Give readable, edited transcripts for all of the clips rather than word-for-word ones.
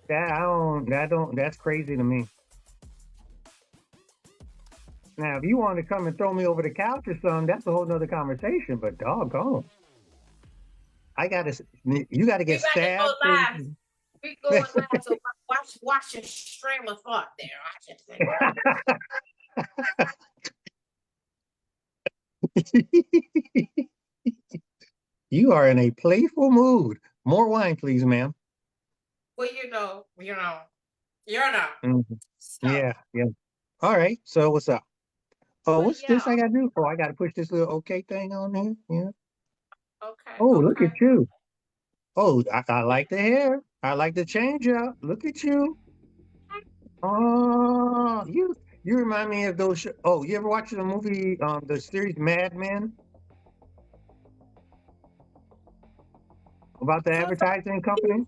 That's crazy to me. Now, if you want to come and throw me over the couch or something, that's a whole nother conversation. But doggone, you gotta We get about to go stabbed. live. We going live. So watch your stream of thought there. You are in a playful mood. More wine, please, ma'am. Well, So, Yeah, yeah. All right. So what's up? Oh, but what's yeah, this I gotta do? Oh, I gotta push this little okay thing on there. Yeah. okay, Oh, look okay. at you. Oh, I like the hair. I like the change up. Look at you. Oh, you remind me of those. Oh, you ever watch the movie, the series Mad Men about the So advertising company?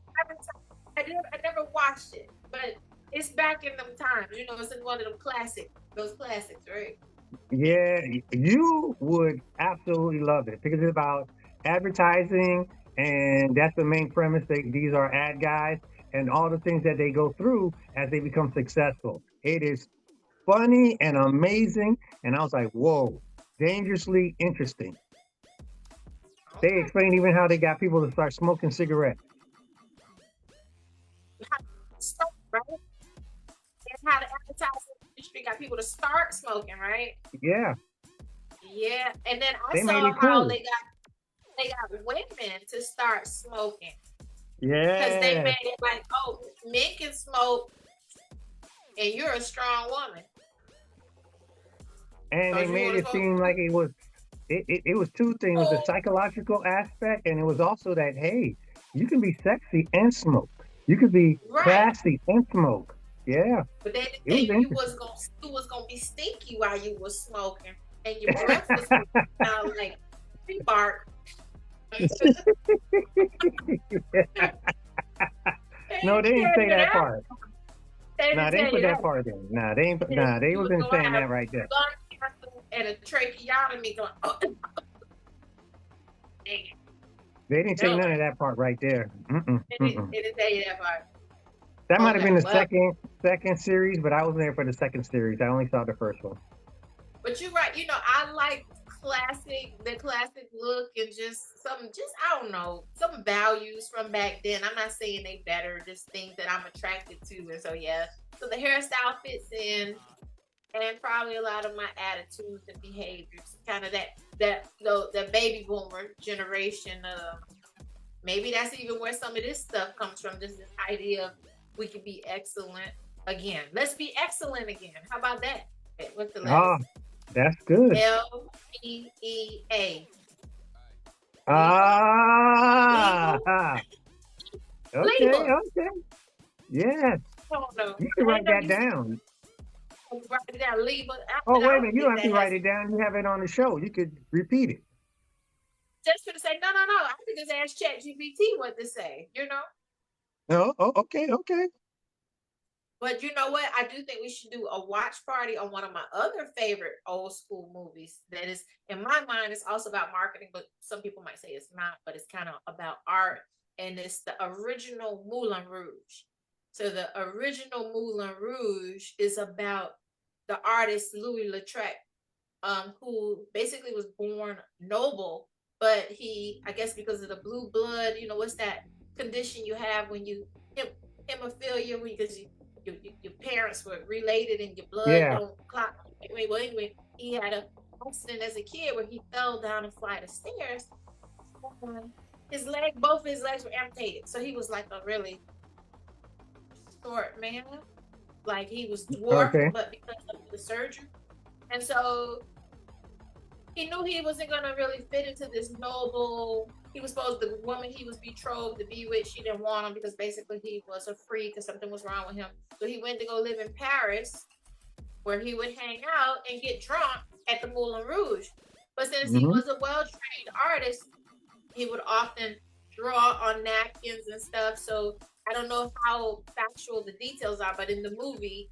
I never watched it, but it's back in them times. You know, it's in one of them those classics, right? Yeah, you would absolutely love it because it's about advertising, and that's the main premise. These are ad guys, and all the things that they go through as they become successful. It is funny and amazing, and I was like, whoa, dangerously interesting. They Okay. explain even how they got people to start smoking cigarettes. Right? And how the advertising industry got people to start smoking, right? Yeah, Yeah. And then I they made saw it how cool. they got women to start smoking because they Yeah, made it like, oh, men can smoke and you're a strong woman. and they Because you made want to it smoke seem like too. it was two things. It was the psychological aspect, and it was also that, hey, you can be sexy and smoke. You could be Right. classy and smoke. Yeah, But they didn't it tell was you interesting. you was gonna be stinky while you was smoking, and your breath was gonna sound like tree bark. No, they didn't say that part. They Nah, didn't they didn't tell put you that that. part in. Nah, they ain't, nah, they You was wasn't gonna saying have that right there. lung cancer and a tracheotomy going. Oh, dang it. They didn't say No, none of that part right there. Mm-mm, mm-mm. they didn't tell you that part. That might have been Okay, the well, second series, but I wasn't there for the second series. I only saw the first one. but you're right. You know, I like the classic look and just I don't know, some values from back then. I'm not saying they better, just things that I'm attracted to. And so yeah, so the hairstyle fits in, and probably a lot of my attitudes and behaviors, kind of the baby boomer generation. Maybe that's even where some of this stuff comes from. Just this idea of we can be excellent again. Let's be excellent again. How about that? What's the letters? Ah, that's good. Leea. Leva? Leva? Ah, okay, Leva. okay. Yes, I don't know. you can I didn't write know that you said down. write it down. Leva. Oh, And I wait a don't minute. You don't think have to that write has it down. You have it on the show. You could repeat it. just for to say, no, no, no. I could just ask ChatGPT what to say, you know? No, oh, okay, okay. But you know what? I do think we should do a watch party on one of my other favorite old school movies. That is, in my mind, it's also about marketing, but some people might say it's not, but it's kind of about art. And it's the original Moulin Rouge. So the original Moulin Rouge is about the artist Louis Lautrec, who basically was born noble, but I guess because of the blue blood, you know, what's that condition you have when you hemophilia, because your parents were related and your blood Yeah. don't clot. Anyway, he had a accident as a kid where he fell down a flight of stairs. Both his legs were amputated, so he was like a really short man, like he was dwarfed, Okay. but because of the surgery, and so he knew he wasn't gonna really fit into this noble. He was supposed the woman he was betrothed to be with. She didn't want him because basically he was a freak or something was wrong with him. So he went to go live in Paris, where he would hang out and get drunk at the Moulin Rouge. But since he Mm-hmm. was a well-trained artist, he would often draw on napkins and stuff. So I don't know how factual the details are, but in the movie,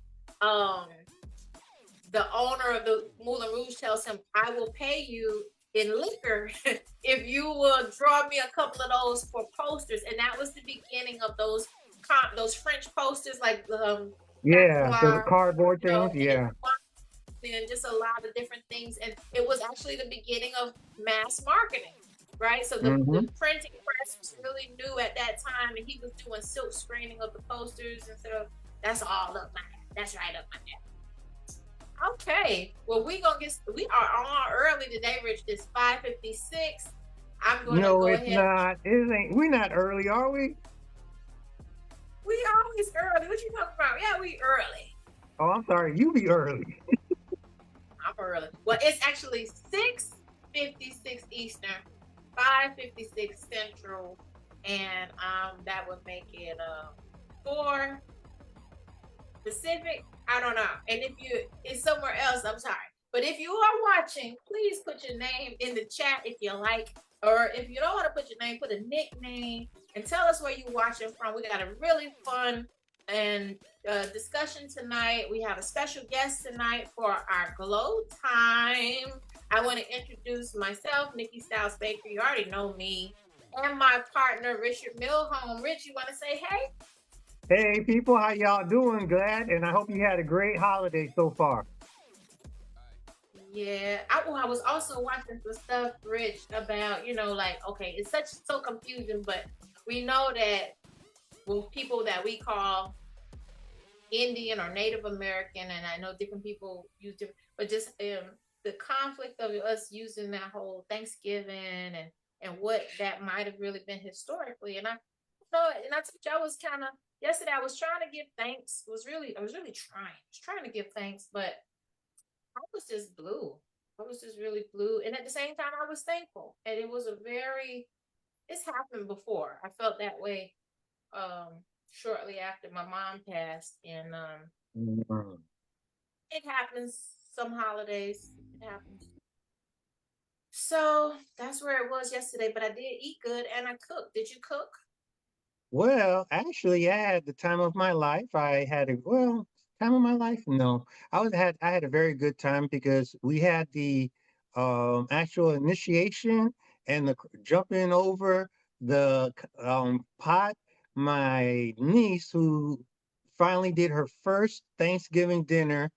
the owner of the Moulin Rouge tells him, I will pay you in liquor if you will draw me a couple of those for posters. And that was the beginning of those those French posters like Yeah, the Noir, cardboard you know, things. Yeah. and just a lot of different things. And it was actually the beginning of mass marketing, right? So the Hmm. printing press was really new at that time, and he was doing silk screening of the posters and stuff. That's all up my that's right up my alley. Okay, well we are on early today, Rich. It's 5:56. I'm gonna No, go it's ahead. not. It ain't. We're not early, are we? We always early. What you talking about? Yeah, we early. Oh, I'm sorry. You be early. I'm early. Well, it's actually 6:56 Eastern, 5:56 Central, and that would make it 4 Pacific. I don't know. And if you it's somewhere else, I'm sorry. But if you are watching, please put your name in the chat if you like, or if you don't want to put your name, put a nickname and tell us where you're watching from. We got a really fun and discussion tonight. We have a special guest tonight for our glow time. I want to introduce myself, Nikki Stiles-Baker. You already know me, and my partner, Richard Milhomme. Rich, you want to say hey? Hey, people, how y'all doing? Glad, and I hope you had a great holiday so far. Yeah, I was also watching some stuff, Rich, about like okay, it's so confusing, but we know that with people that we call Indian or Native American, and I know different people use different, but just the conflict of us using that whole Thanksgiving and what that might have really been historically, and I told you I was kind of yesterday. I was trying to give thanks. I was really trying. I was trying to give thanks, but I was just blue. I was just really blue. And at the same time, I was thankful. And it was it's happened before. I felt that way shortly after my mom passed. And Mm. it happens some holidays. It happens. So that's where it was yesterday. But I did eat good and I cooked. Did you cook? Well, actually, I had the time of my life. I had a time of my life. No, I had a very good time because we had the actual initiation and the jumping over the pot. My niece, who finally did her first Thanksgiving dinner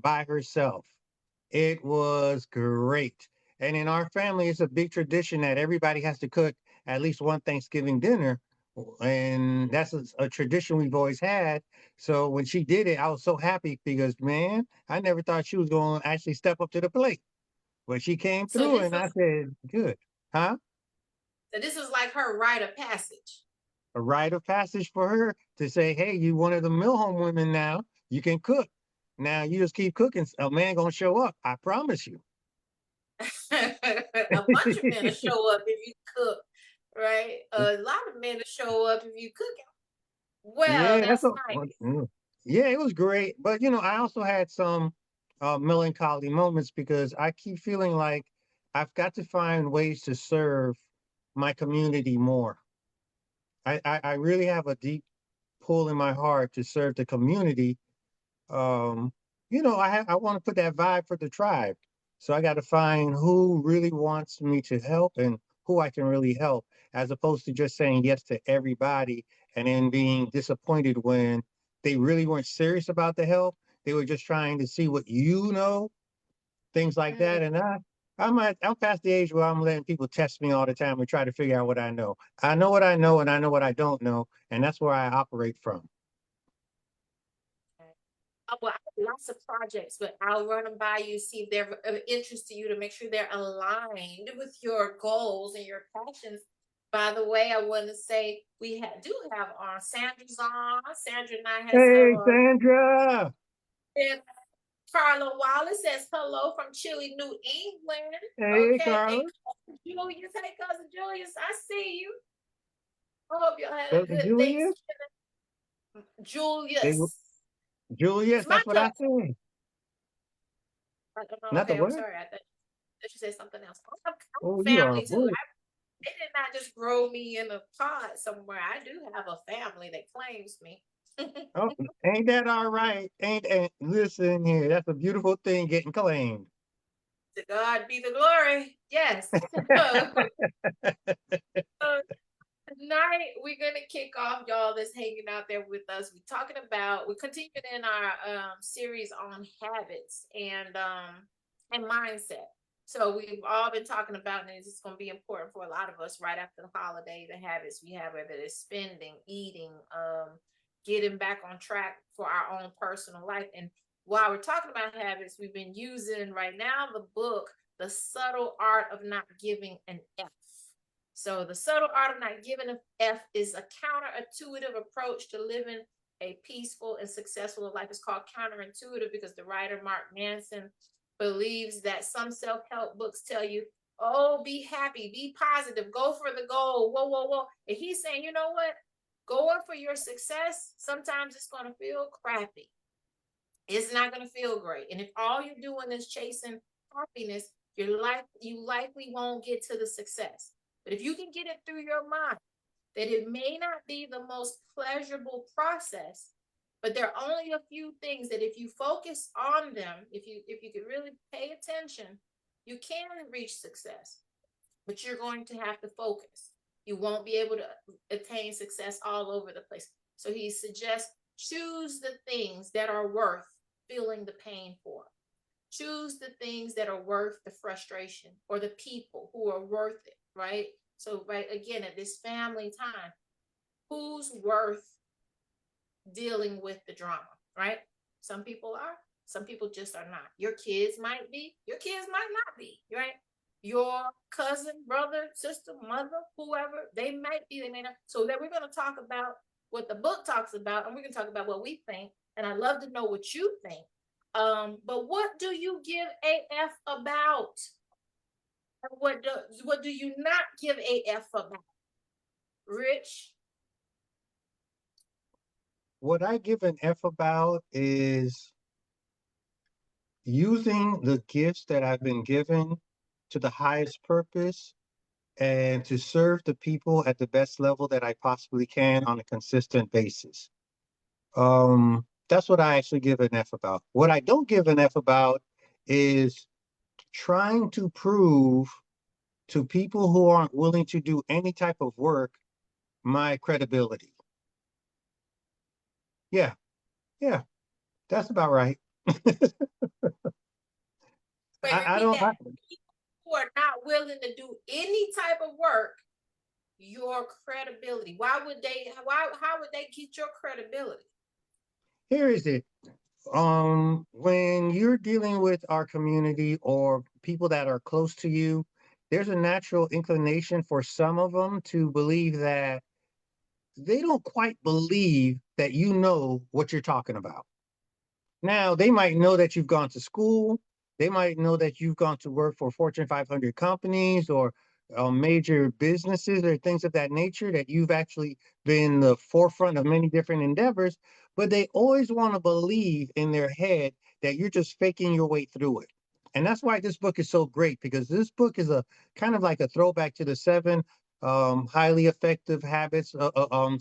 by herself. It was great. And in our family, it's a big tradition that everybody has to cook at least one Thanksgiving dinner. And that's a tradition we've always had. So when she did it, I was so happy because, man, I never thought she was going to actually step up to the plate. But she came So through this and I was said, good. Huh? so this was like her rite of passage. A rite of passage for her to say, hey, you one of the Milhomme women now. You can cook. Now you just keep cooking. A man going to show up. I promise you. A bunch of men will show up if you cook, right? A lot of men will show up if you cook. Well, Yeah, that's yeah, it was great. But I also had some melancholy moments because I keep feeling like I've got to find ways to serve my community more. I really have a deep pull in my heart to serve the community. um, I want to put that vibe for the tribe. So I got to find who really wants me to help and who I can really help, as opposed to just saying yes to everybody and then being disappointed when they really weren't serious about the help. They were just trying to see what things like nice. that. And I'm past the age where I'm letting people test me all the time and try to figure out what I know. I know what I know and I know what I don't know, and that's where I operate from. Well, I have lots of projects, but I'll run them by you, see if they're of interest to you to make sure they're aligned with your goals and your passions. By the way, I want to say do have Sandra's on. Sandra and I had Hey, some. Sandra. And Carla Wallace says hello from chilly New England. Hey, Okay, and Carla. cousin Julius, hey cousin Julius, I see you. I hope y'all had a Cousin good Julius. Thanksgiving. They, Julius, Julius, it's my that's what I cousin. said. I don't know. Not the Okay, I'm what? sorry. I thought you said something else. I'm Oh, you are a family too. boy. They did not just grow me in a pod somewhere. I do have a family that claims me. Oh, ain't that all right? Ain't listen here. That's a beautiful thing getting claimed. To God be the glory. Yes. Tonight we're gonna kick off, y'all that's hanging out there with us. We're continuing in our series on habits and mindset. So we've all been talking about, and it's going to be important for a lot of us right after the holiday, the habits we have, whether it's spending, eating, getting back on track for our own personal life. And while we're talking about habits, we've been using right now the book, The Subtle Art of Not Giving an F. So the subtle art of not giving an F is a counterintuitive approach to living a peaceful and successful life. It's called counterintuitive because the writer Mark Manson believes that some self-help books tell you, oh, be happy, be positive, go for the goal, whoa, whoa, whoa. And he's saying, you know what? Going for your success, sometimes it's going to feel crappy. It's not going to feel great. And if all you're doing is chasing happiness, you likely won't get to the success. But if you can get it through your mind that it may not be the most pleasurable process, but there are only a few things that if you focus on them, if you could really pay attention, you can reach success. But you're going to have to focus. You won't be able to attain success all over the place. So he suggests choose the things that are worth feeling the pain for. Choose the things that are worth the frustration, or the people who are worth it, right? So, right, again, at this family time, who's worth dealing with the drama, right? Some people are, some people just are not. Your kids might be, your kids might not be, right? Your cousin, brother, sister, mother, whoever, they might be, they may not. So that we're going to talk about what the book talks about, and we're going to talk about what we think. And I'd love to know what you think. But what do you give AF about? What do you not give AF about? Rich? What I give an F about is using the gifts that I've been given to the highest purpose and to serve the people at the best level that I possibly can on a consistent basis. That's what I actually give an F about. What I don't give an F about is trying to prove to people who aren't willing to do any type of work my credibility. Yeah, yeah, that's about right. Wait, I repeat don't. that. People who are not willing to do any type of work, your credibility. How would they get your credibility? Here is it. When you're dealing with our community or people that are close to you, there's a natural inclination for some of them to believe that they don't quite believe that you know what you're talking about. Now, they might know that you've gone to school. They might know that you've gone to work for Fortune 500 companies or major businesses or things of that nature, that you've actually been the forefront of many different endeavors, but they always want to believe in their head that you're just faking your way through it. And that's why this book is so great, because this book is a kind of like a throwback to the seven highly effective habits, the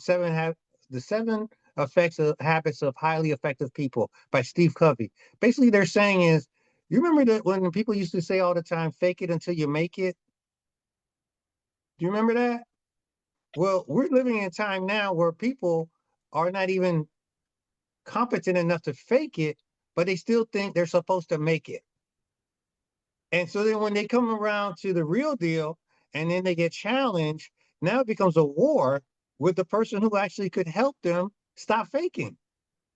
seven effects of habits of highly effective people by Steve Covey. Basically, they're saying is, you remember that when people used to say all the time, fake it until you make it? Do you remember that? Well, we're living in a time now where people are not even competent enough to fake it, but they still think they're supposed to make it. And so then when they come around to the real deal and then they get challenged, now it becomes a war with the person who actually could help them stop faking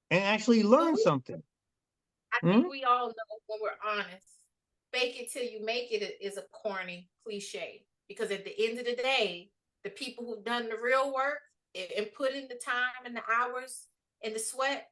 and actually But learn something. I Hmm? think we all know, when we're honest, fake it till you make it is a corny cliche. Because at the end of the day, the people who've done the real work and put in the time and the hours and the sweat,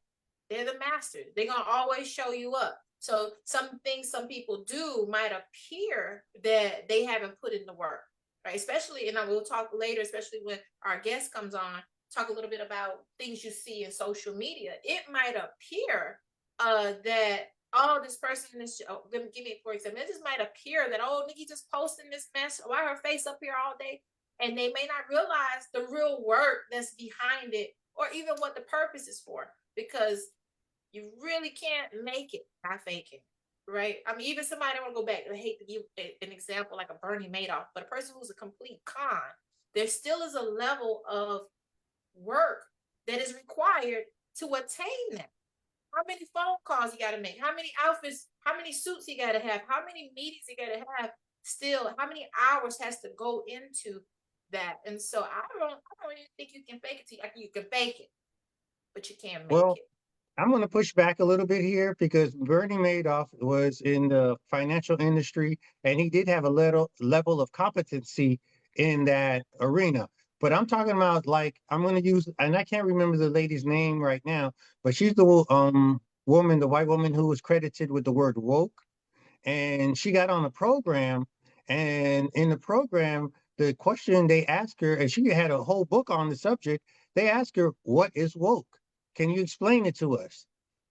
they're the masters. They're gonna always show you up. So some things some people do might appear that they haven't put in the work, right? Especially, and I will talk later, especially when our guest comes on, talk a little bit about things you see in social media. It might appear that, oh, this person is, give me for example, it just might appear that, oh, Nikki just posting this mess, why her face up here all day, and they may not realize the real work that's behind it, or even what the purpose is for, because you really can't make it by faking, right? I mean, even somebody, I want to go back, I hate to give an example like a Bernie Madoff, but a person who's a complete con, there still is a level of work that is required to attain that. How many phone calls you got to make? How many outfits? How many suits you got to have? How many meetings you got to have? Still, how many hours has to go into that? And so I don't even think you can fake it. You can fake it, but you can't make Well, it. I'm going to push back a little bit here because Bernie Madoff was in the financial industry and he did have a little level of competency in that arena. But I'm talking about like I'm going to use, and I can't remember the lady's name right now, but she's the woman, the white woman who was credited with the word woke, and she got on a program, and in the program, the question they asked her, and she had a whole book on the subject. They asked her, "What is woke? Can you explain it to us?"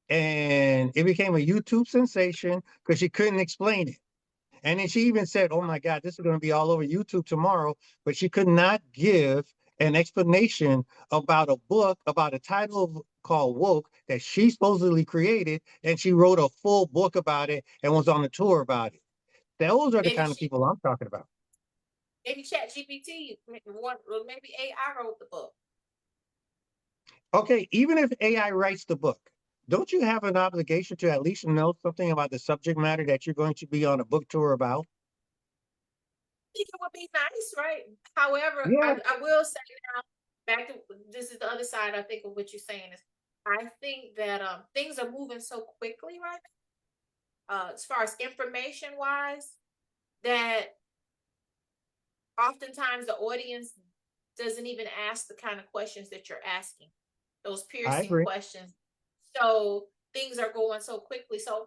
And it became a YouTube sensation because she couldn't explain it. And then she even said, "Oh my God, this is going to be all over YouTube tomorrow." But she could not give an explanation about a book, about a title called Woke that she supposedly created. And she wrote a full book about it and was on a tour about it. Those are the Maybe kind of she, people I'm talking about. maybe Chat GPT, or maybe AI wrote the book. Okay, even if AI writes the book, don't you have an obligation to at least know something about the subject matter that you're going to be on a book tour about? Think it would be nice, right? However, Yeah, I will say now, back to this is the other side. I think of what you're saying is, I think that things are moving so quickly right now, as far as information wise, that oftentimes the audience doesn't even ask the kind of questions that you're asking, those I piercing agree. questions. So things are going so quickly. So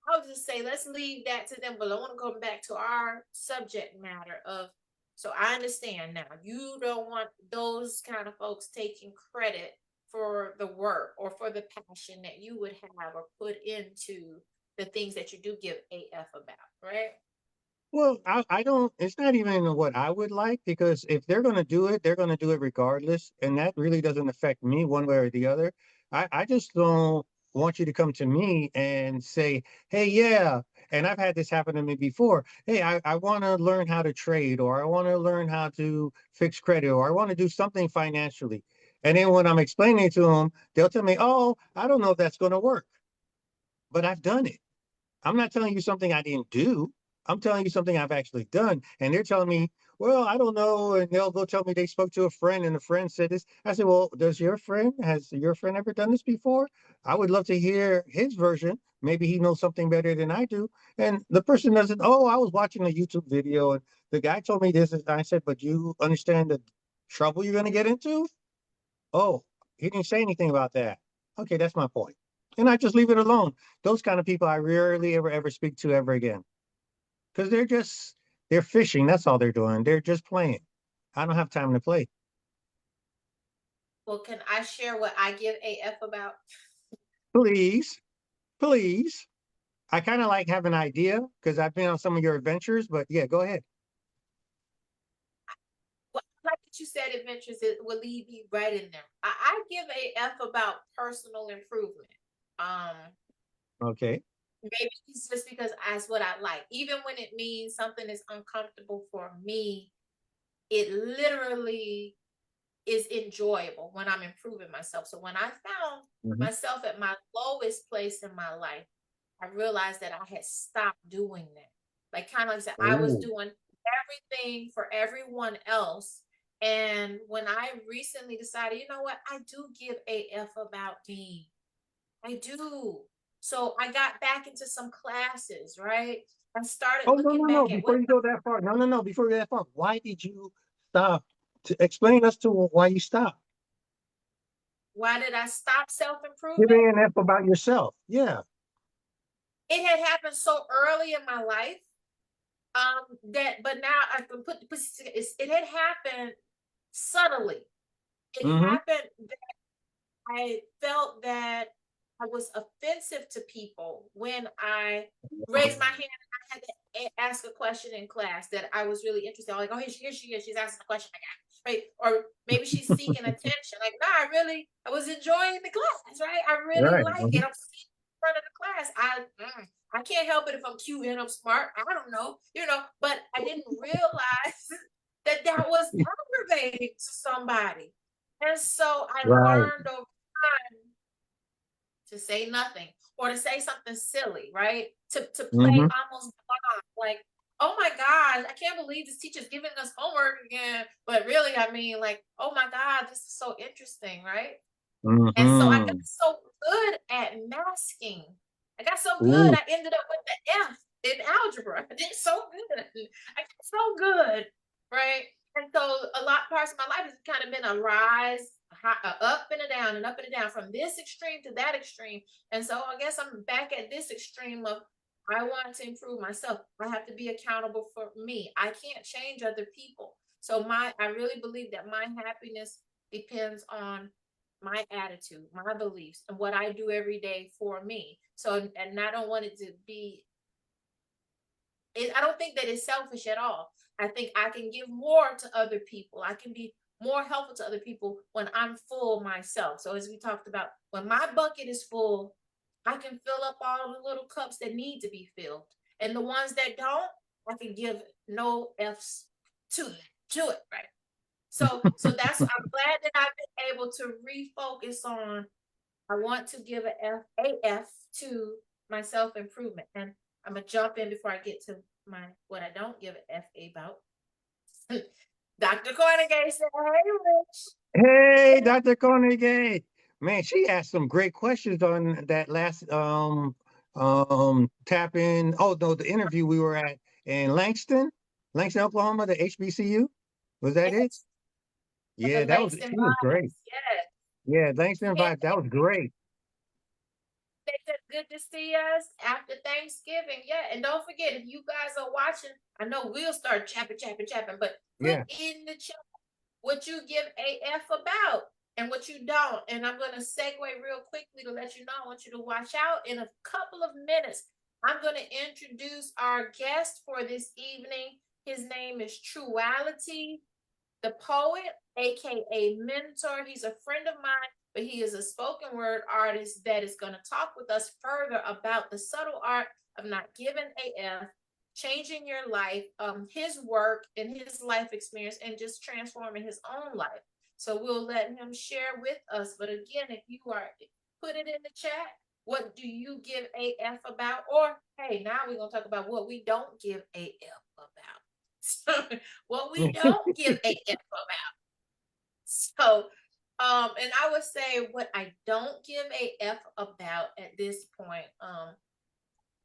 I'll just say let's leave that to them. But I want to go back to our subject matter of, so I understand now you don't want those kind of folks taking credit for the work or for the passion that you would have or put into the things that you do give AF about, right? Well, I don't, it's not even what I would like because if they're going to do it, they're going to do it regardless. And that really doesn't affect me one way or the other. I just don't want you to come to me and say, hey, yeah. And I've had this happen to me before. Hey, I want to learn how to trade, or I want to learn how to fix credit, or I want to do something financially. And then when I'm explaining it to them, they'll tell me, oh, I don't know if that's going to work, but I've done it. I'm not telling you something I didn't do. I'm telling you something I've actually done. And they're telling me, well, I don't know. And they'll go tell me they spoke to a friend and the friend said this. I said, well, has your friend ever done this before? I would love to hear his version. Maybe he knows something better than I do. And the person doesn't, oh, I was watching a YouTube video and the guy told me this. And I said, but you understand the trouble you're going to get into? Oh, he didn't say anything about that. Okay, that's my point. And I just leave it alone. Those kind of people I rarely ever speak to ever again. Because they're fishing. That's all they're doing. They're just playing. I don't have time to play. Well, can I share what I give AF about? Please, please. I kind of like have an idea because I've been on some of your adventures, but yeah, go ahead. Well, like that you said, adventures, it will lead me right in there. I give AF about personal improvement. Um, Okay. Maybe it's just because that's what I like. Even when it means something is uncomfortable for me, it literally is enjoyable when I'm improving myself. So when I found Mhm. myself at my lowest place in my life, I realized that I had stopped doing that. Like kind of like I said, I was Oh, doing everything for everyone else. And when I recently decided, you know what, I do give AF about me. I do. So I got back into some classes, right? I started oh no, looking no, no. back at what, Before you go that far, no, no, no. Before you go that far, why did you stop? To explain us to why you stopped. why did I stop self Give me improvement? an F about yourself. Yeah. It had happened so early in my life, that, but now I can put it had happened subtly. It Mm-hmm. happened that I felt that I was offensive to people when I raised my hand and I had to ask a question in class that I was really interested in. Like, oh, here she is. She's asking a question. I got right, or maybe she's seeking attention. Like, no, I was enjoying the class. Right, I really Right. like it. I'm sitting in front of the class. I can't help it if I'm cute and I'm smart. I don't know, but I didn't realize. that was aggravating to somebody. And so I Right. learned over time to say nothing or to say something silly, right? To play Mm-hmm. almost blind, like, oh my gosh, I can't believe this teacher's giving us homework again. But really, I mean, like, oh my God, this is so interesting, right? And so I got Mm-hmm. so good at masking. I got so good, Ooh. I ended up with the F in algebra. I did so good. I got so good, right? And so a lot parts of my life has kind of been a rise, up and a down, and up and a down, from this extreme to that extreme. And so I guess I'm back at this extreme of I want to improve myself. I have to be accountable for me. I can't change other people. So I really believe that my happiness depends on my attitude, my beliefs, and what I do every day for me. So, and I don't want it to be, I don't think that it's selfish at all. I think I can give more to other people. I can be more helpful to other people when I'm full myself. So, as we talked about, when my bucket is full, I can fill up all the little cups that need to be filled. And the ones that don't, I can give no F's to it, right? So that's, I'm glad that I've been able to refocus on I want to give a F to my self improvement. And I'm gonna jump in before I get to my what I don't give an FA about. Dr. Cornegay said, "Hey, Hey, Rich." Dr. Carnegie. Man, she asked some great questions on that last tap in. Oh no, the interview we were at in Langston, Oklahoma, the HBCU. Was that it? Yes, for the Yeah, that was Langston she was great. Vibes. Yes. Yeah, Langston And Vibe, that was great. they said, good to see us after Thanksgiving. Yeah. And don't forget, if you guys are watching, I know we'll start chapping, but put Yeah. in the chat what you give AF about and what you don't. And I'm going to segue real quickly to let you know. I want you to watch out. In a couple of minutes, I'm going to introduce our guest for this evening. His name is TRUality the Poet, aka Mentor. He's a friend of mine, but he is a spoken word artist that is going to talk with us further about the subtle art of not giving AF, changing your life, his work and his life experience, and just transforming his own life. So we'll let him share with us. But again, if you are, put it in the chat. What do you give AF about? Or hey, now we're gonna talk about what we don't give AF about. So what we don't give AF about. So and I would say what I don't give AF about at this point,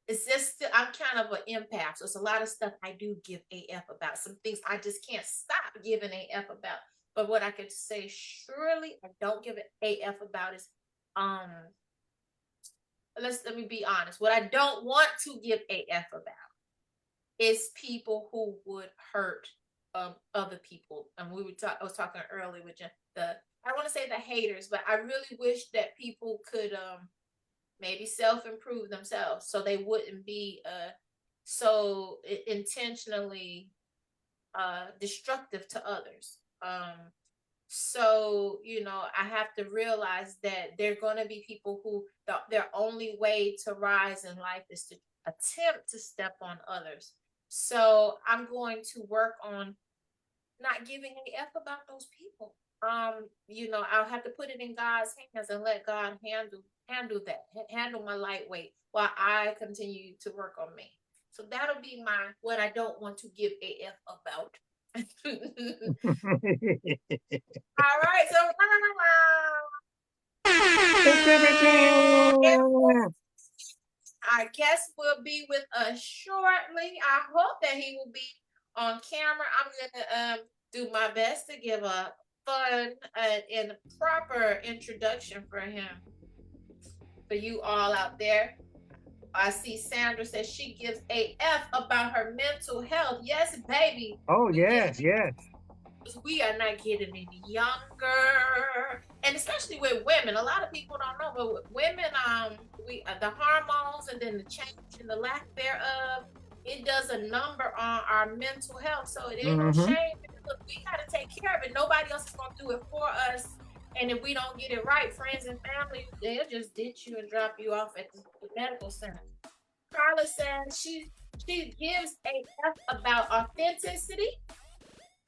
it's just I'm kind of an empath. So it's a lot of stuff I do give AF about. Some things I just can't stop giving AF about. But what I could say surely I don't give it AF about is um let me be honest. What I don't want to give AF about is people who would hurt other people. And I was talking earlier with the I don't want to say the haters, but I really wish that people could maybe self improve themselves so they wouldn't be so intentionally destructive to others. So I have to realize that there are going to be people who their only way to rise in life is to attempt to step on others. So I'm going to work on not giving a f about those people. I'll have to put it in God's hands and let God handle that, handle my lightweight while I continue to work on me. So that'll be my what I don't want to give a f about. All right, so our guest will be with us shortly. I hope that he will be on camera. I'm gonna do my best to give a fun and proper introduction for him for you all out there. I see Sandra says she gives a F about her mental health. Yes, baby. Oh We give yes, yes. we are not getting any younger, and especially with women. A lot of people don't know, but with women, we the hormones and then the change and the lack thereof, it does a number on our mental health. So it ain't no Mm-hmm. shame. Look, we got to take care of it. Nobody else is gonna do it for us. And if we don't get it right, friends and family, they'll just ditch you and drop you off at the medical center. Carla says she gives a F about authenticity,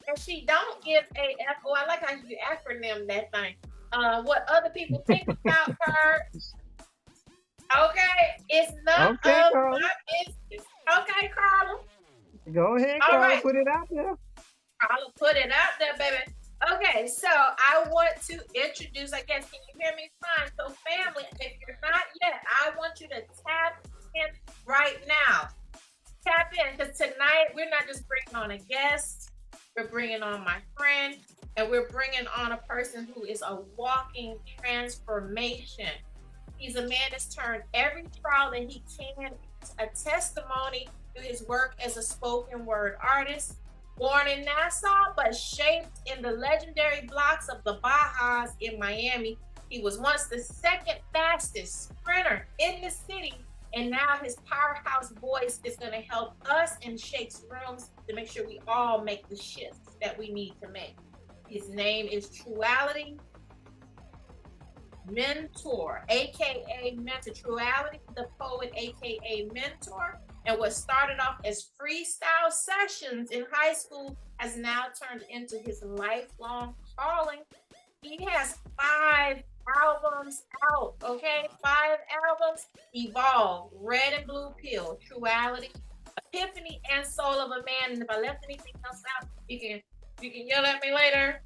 And she don't give AF. Oh, I like how you acronym that thing. What other people think about her. Okay, it's none Okay, of Carla. my business. Okay, Carla. Go ahead, All Carla. right, Put it out there. Carla, put it out there, baby. Okay, so I want to introduce, I guess, can you hear me fine? So, family, if you're not yet, I want you to tap in right now. Tap in, because tonight we're not just bringing on a guest, we're bringing on my friend, and we're bringing on a person who is a walking transformation. He's a man that's turned every trial that he can into a testimony through his work as a spoken word artist. Born in Nassau, but shaped in the legendary blocks of the Bajas in Miami, he was once the second fastest sprinter in the city, and now his powerhouse voice is going to help us and shakes rooms to make sure we all make the shifts that we need to make. His name is TRUality Mentor, aka Mentor, TRUality the Poet, aka Mentor. And what started off as freestyle sessions in high school has now turned into his lifelong calling. He has 5 albums out, okay? 5 albums: Evolve, Red and Blue Pill, TRUality, Epiphany, and Soul of a Man. And if I left anything else out, you can yell at me later.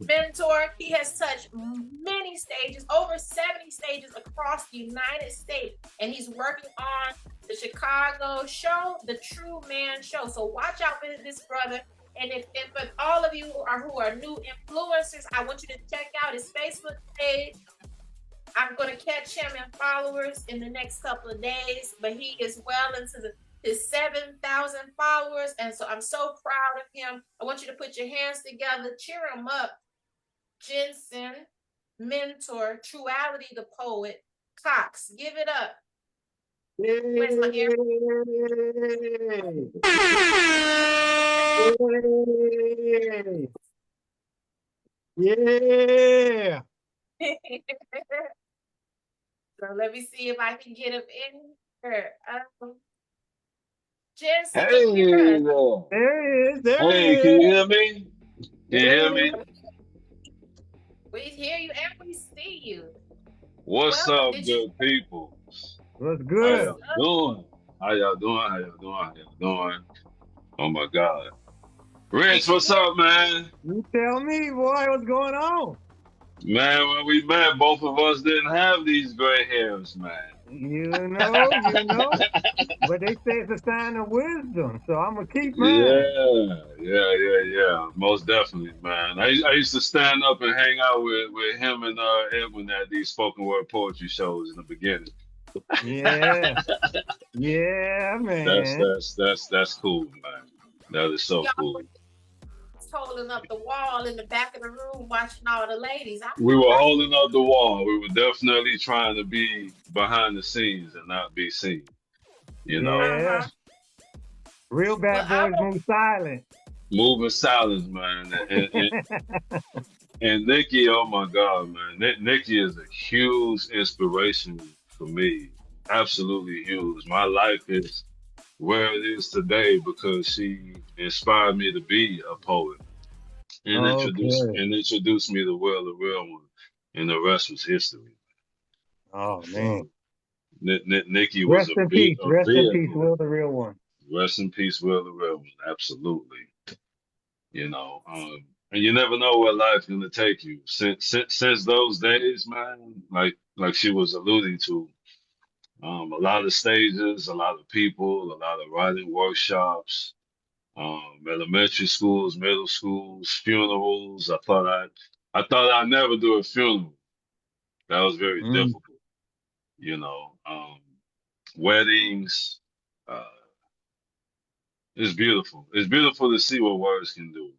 Mentor, he has touched many stages, over 70 stages across the United States, and he's working on the Chicago show, the True Man Show. So watch out for this brother. And if for all of you who are new influencers, I want you to check out his Facebook page. I'm going to catch him in followers in the next couple of days, but he is well into his 7,000 followers, and so I'm so proud of him. I want you to put your hands together, cheer him up. Jensen, Mentor, TRUality the Poet, Cox. Give it up. Where's my air? Yeah. So let me see if I can get him in here. Jensen, Hey can you hear us? there. There he is. There he Hey, can you is. hear me? Can you hear me? We hear you and we see you. What's Welcome. up, Did you? good people? What's How good? y'all doing? How y'all doing? How y'all doing? How y'all doing? Oh my God. Rich, Did you what's hear? up, man? You tell me, boy, what's going on? Man, when we met, both of us didn't have these gray hairs, man. You know. But they say it's a sign of wisdom, so I'm gonna keep mine. Yeah. Most definitely, man. I used to stand up and hang out with him and Edwin at these spoken word poetry shows in the beginning. Yeah. Yeah, man. That's cool, man. That is so Y'all cool. was holding up the wall in the back of the room watching all the ladies. I We know were that. holding up the wall. We were definitely trying to be behind the scenes and not be seen. You know, Yeah. Uh-huh. Real Well, bad I boys will. move silent. moving silence, man. And Nikki, oh my God, man. Nikki is a huge inspiration for me. Absolutely huge. My life is where it is today because she inspired me to be a poet and Okay. introduced me to Will, the real one, and the rest was history. Oh man. So Nikki was Rest in peace. a Rest in peace, vehicle. Will, the real one. Rest in peace, Will, the real one. Absolutely. You know, and you never know where life's gonna take you. Since those days, man, like she was alluding to, a lot of stages, a lot of people, a lot of writing workshops, elementary schools, middle schools, funerals. I thought I'd never do a funeral. That was very Mm, difficult, you know. Weddings, uh, it's beautiful. It's beautiful to see what words can do,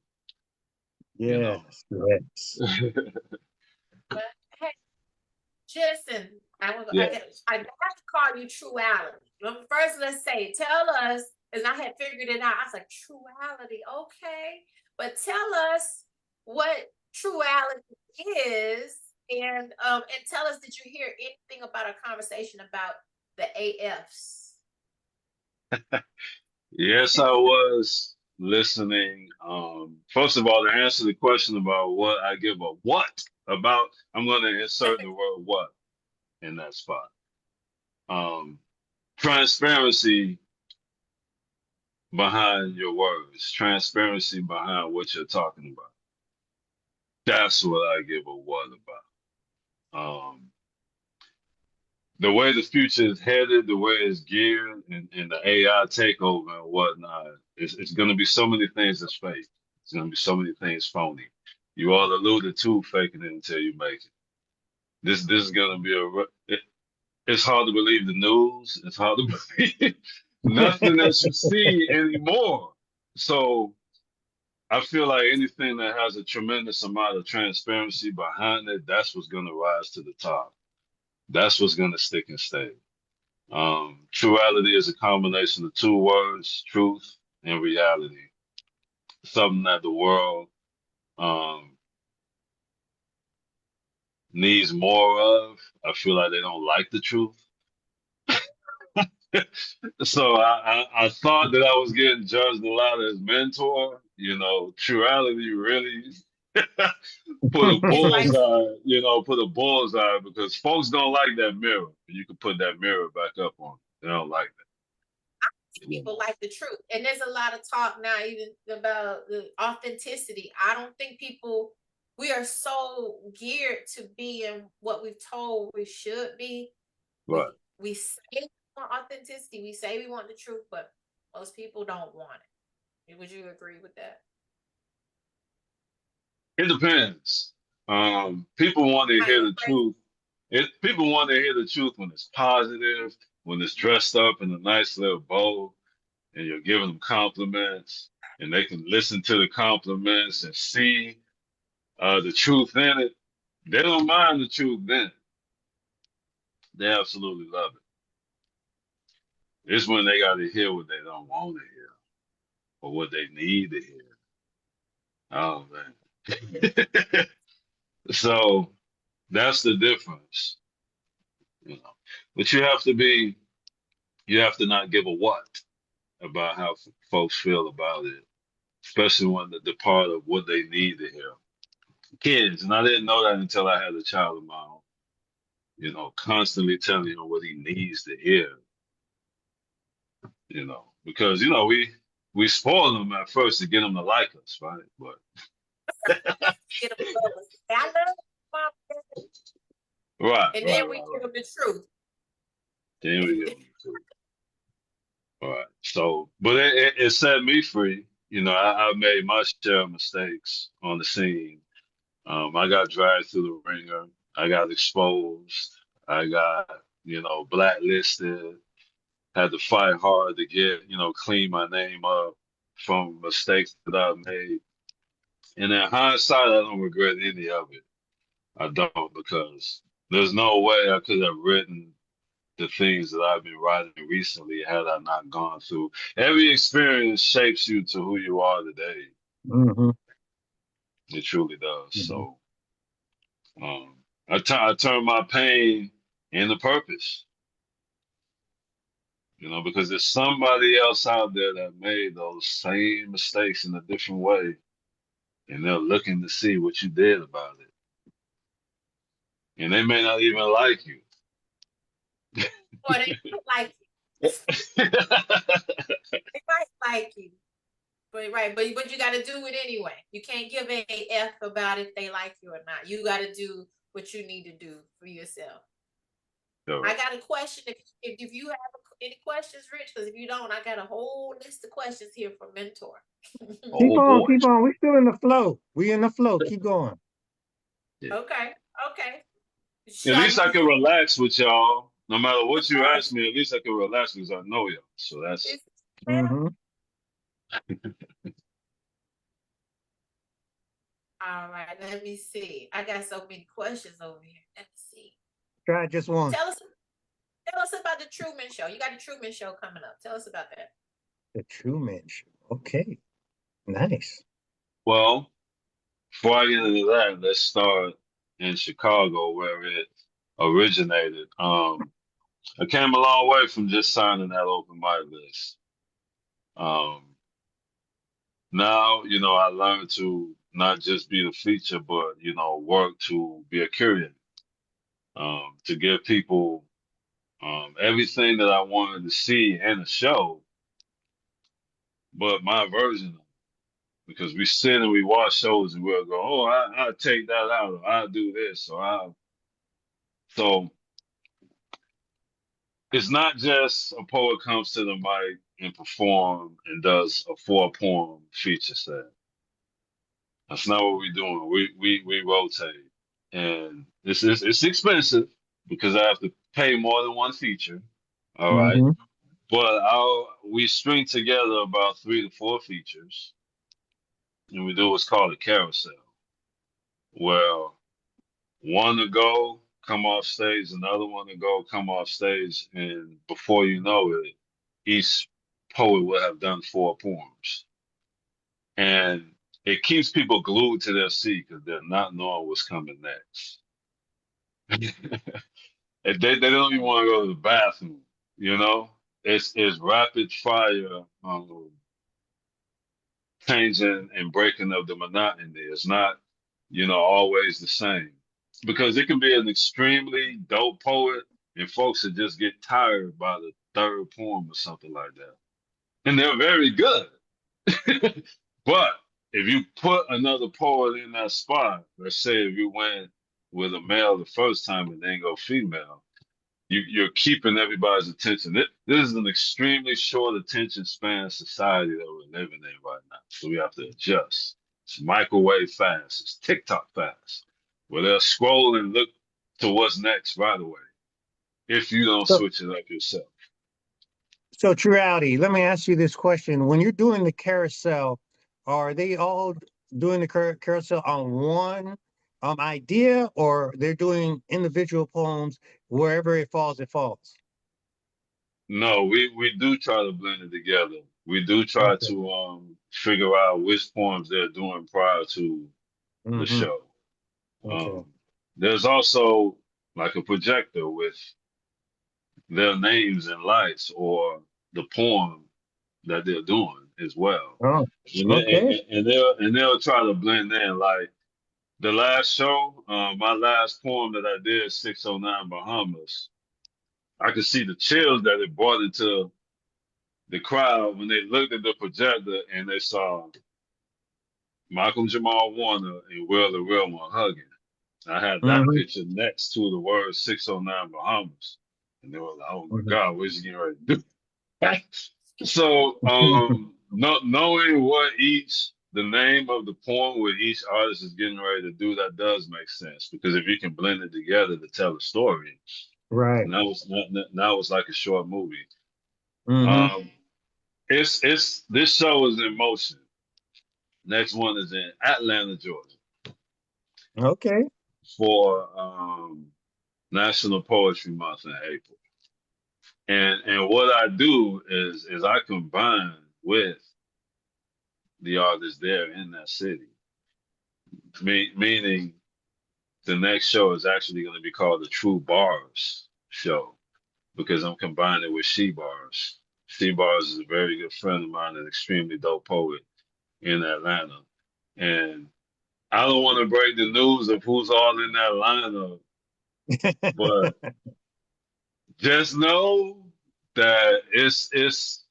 you know. yes. Yes. But hey, Jensen, Yeah. I have to call you TRUality. But first, let's say, tell us, and I had figured it out. I was like, TRUality, okay. But tell us what TRUality is, and tell us, did you hear anything about our conversation about the AFs? Yes, I was listening. First of all, to answer the question about what I give a what about, I'm going to insert the word what in that spot. Transparency behind your words, transparency behind what you're talking about. That's what I give a what about. The way the future is headed, the way it's geared, and the AI takeover and whatnot, it's going to be so many things that's fake. It's going to be so many things phony. You all alluded to faking it until you make it. This is going to be it's hard to believe the news. It's hard to believe nothing that you see anymore. So I feel like anything that has a tremendous amount of transparency behind it, that's what's going to rise to the top. That's what's going to stick and stay. TRUality is a combination of two words, truth and reality. Something that the world um, needs more of. I feel like they don't like the truth. So I thought that I was getting judged a lot as mentor. TRUality really put a It's like bullseye, put a bullseye because folks don't like that mirror. You can put that mirror back up on. They don't like that. people like the truth. And there's a lot of talk now even about the authenticity. I don't think we are so geared to be in what we've told we should be. Right. We say we want authenticity, we say we want the truth, but most people don't want it. Would you agree with that? It depends. People want to hear the truth. People want to hear the truth when it's positive, when it's dressed up in a nice little bow, and you're giving them compliments, and they can listen to the compliments and see the truth in it. They don't mind the truth then. They absolutely love it. It's when they got to hear what they don't want to hear or what they need to hear. Oh man. So that's the difference. But you have to not give a what about how folks feel about it, especially when the part of what they need to hear. Kids, and I didn't know that until I had a child of my own. Constantly telling him what he needs to hear. Because we spoil them at first to get them to like us, right? But Get them I love mom. right, And right, then right, we right. give them the truth. Then we get them the truth. All right. So, but it set me free. I made my share of mistakes on the scene. I got dragged through the ringer. I got exposed. I got, blacklisted. Had to fight hard to get, clean my name up from mistakes that I made. And in hindsight, I don't regret any of it. I don't because there's no way I could have written the things that I've been writing recently had I not gone through. Every experience shapes you to who you are today. Mm-hmm. It truly does. Mm-hmm. So I turn my pain into purpose, because there's somebody else out there that made those same mistakes in a different way, and they're looking to see what you did about it. And they may not even like you. Or they might like you. They might like you. But you got to do it anyway. You can't give a F about if they like you or not. You got to do what you need to do for yourself. Right. I got a question. If you have any questions, Rich, because if you don't, I got a whole list of questions here from Mentor. Keep Oh on, boy. keep on. We're still in the flow. We in the flow. Keep going. Yeah. Okay. At Are least I you? can relax with y'all. No matter what you ask me, at least I can relax because I know y'all. So that's Mm-hmm. All right. Let me see. I got so many questions over here. Let me see. Try just one. Tell us about the Truman Show. You got the Truman Show coming up. Tell us about that. The Truman Show. Okay. Nice. well. Before I get into that, let's start in Chicago where it originated. I came a long way from just signing that open mic list. Um, now, I learned to not just be the feature, but, work to be a curator, to give people everything that I wanted to see in a show, but my version of it. Because we sit and we watch shows and we'll go, oh, I'll take that out, or I'll do this, or I'll. So it's not just a poet comes to the mic and perform and does a 4-poem feature set. That's not what we're doing. We rotate, and it's expensive because I have to pay more than one feature. All right, Mm-hmm. but we string together about 3 to 4 features, and we do what's called a carousel. Well, one to go, come off stage, another one to go, come off stage, and before you know it, each poet will have done 4 poems. And it keeps people glued to their seat because they're not knowing what's coming next. And they don't even want to go to the bathroom, you know? It's rapid fire changing and breaking of the monotony. It's not, always the same. Because it can be an extremely dope poet and folks that just get tired by the third poem or something like that. And they're very good. But if you put another poet in that spot, let's say if you went with a male the first time and then go female, you're keeping everybody's attention. This is an extremely short attention span society that we're living in right now. So we have to adjust. It's microwave fast. It's TikTok fast. Where they'll scroll and look to what's next right away if you don't So, switch it up yourself. so TRUality, let me ask you this question. When you're doing the carousel, are they all doing the carousel on one idea, or they're doing individual poems wherever it falls, it falls? No, we do try to blend it together. We do try Okay. to figure out which poems they're doing prior to the Mm-hmm. show. Okay. Um, there's also like a projector with their names and lights or the poem that they're doing as well. Oh, And, okay. they'll try to blend in like the last show, my last poem that I did, 609 Bahamas. I could see the chills that it brought into the crowd when they looked at the projector and they saw Malcolm Jamal Warner and Will the Real One hugging. I had that Mm-hmm. picture next to the word 609 Bahamas. And they were like, oh my Mm-hmm. God, what's he getting ready to do? So, knowing what the name of the poem, what each artist is getting ready to do, that does make sense. Because if you can blend it together to tell a story, Right. now it's like a short movie. Mm-hmm. Um, it's this show is in motion. Next one is in Atlanta, Georgia, Okay. for National Poetry Month in April. And what I do is I combine with the artists there in that city. Meaning the next show is actually going to be called the True Bars show because I'm combining with She Bars. She Bars is a very good friend of mine, an extremely dope poet in Atlanta. And I don't want to break the news of who's all in that lineup, but just know that it's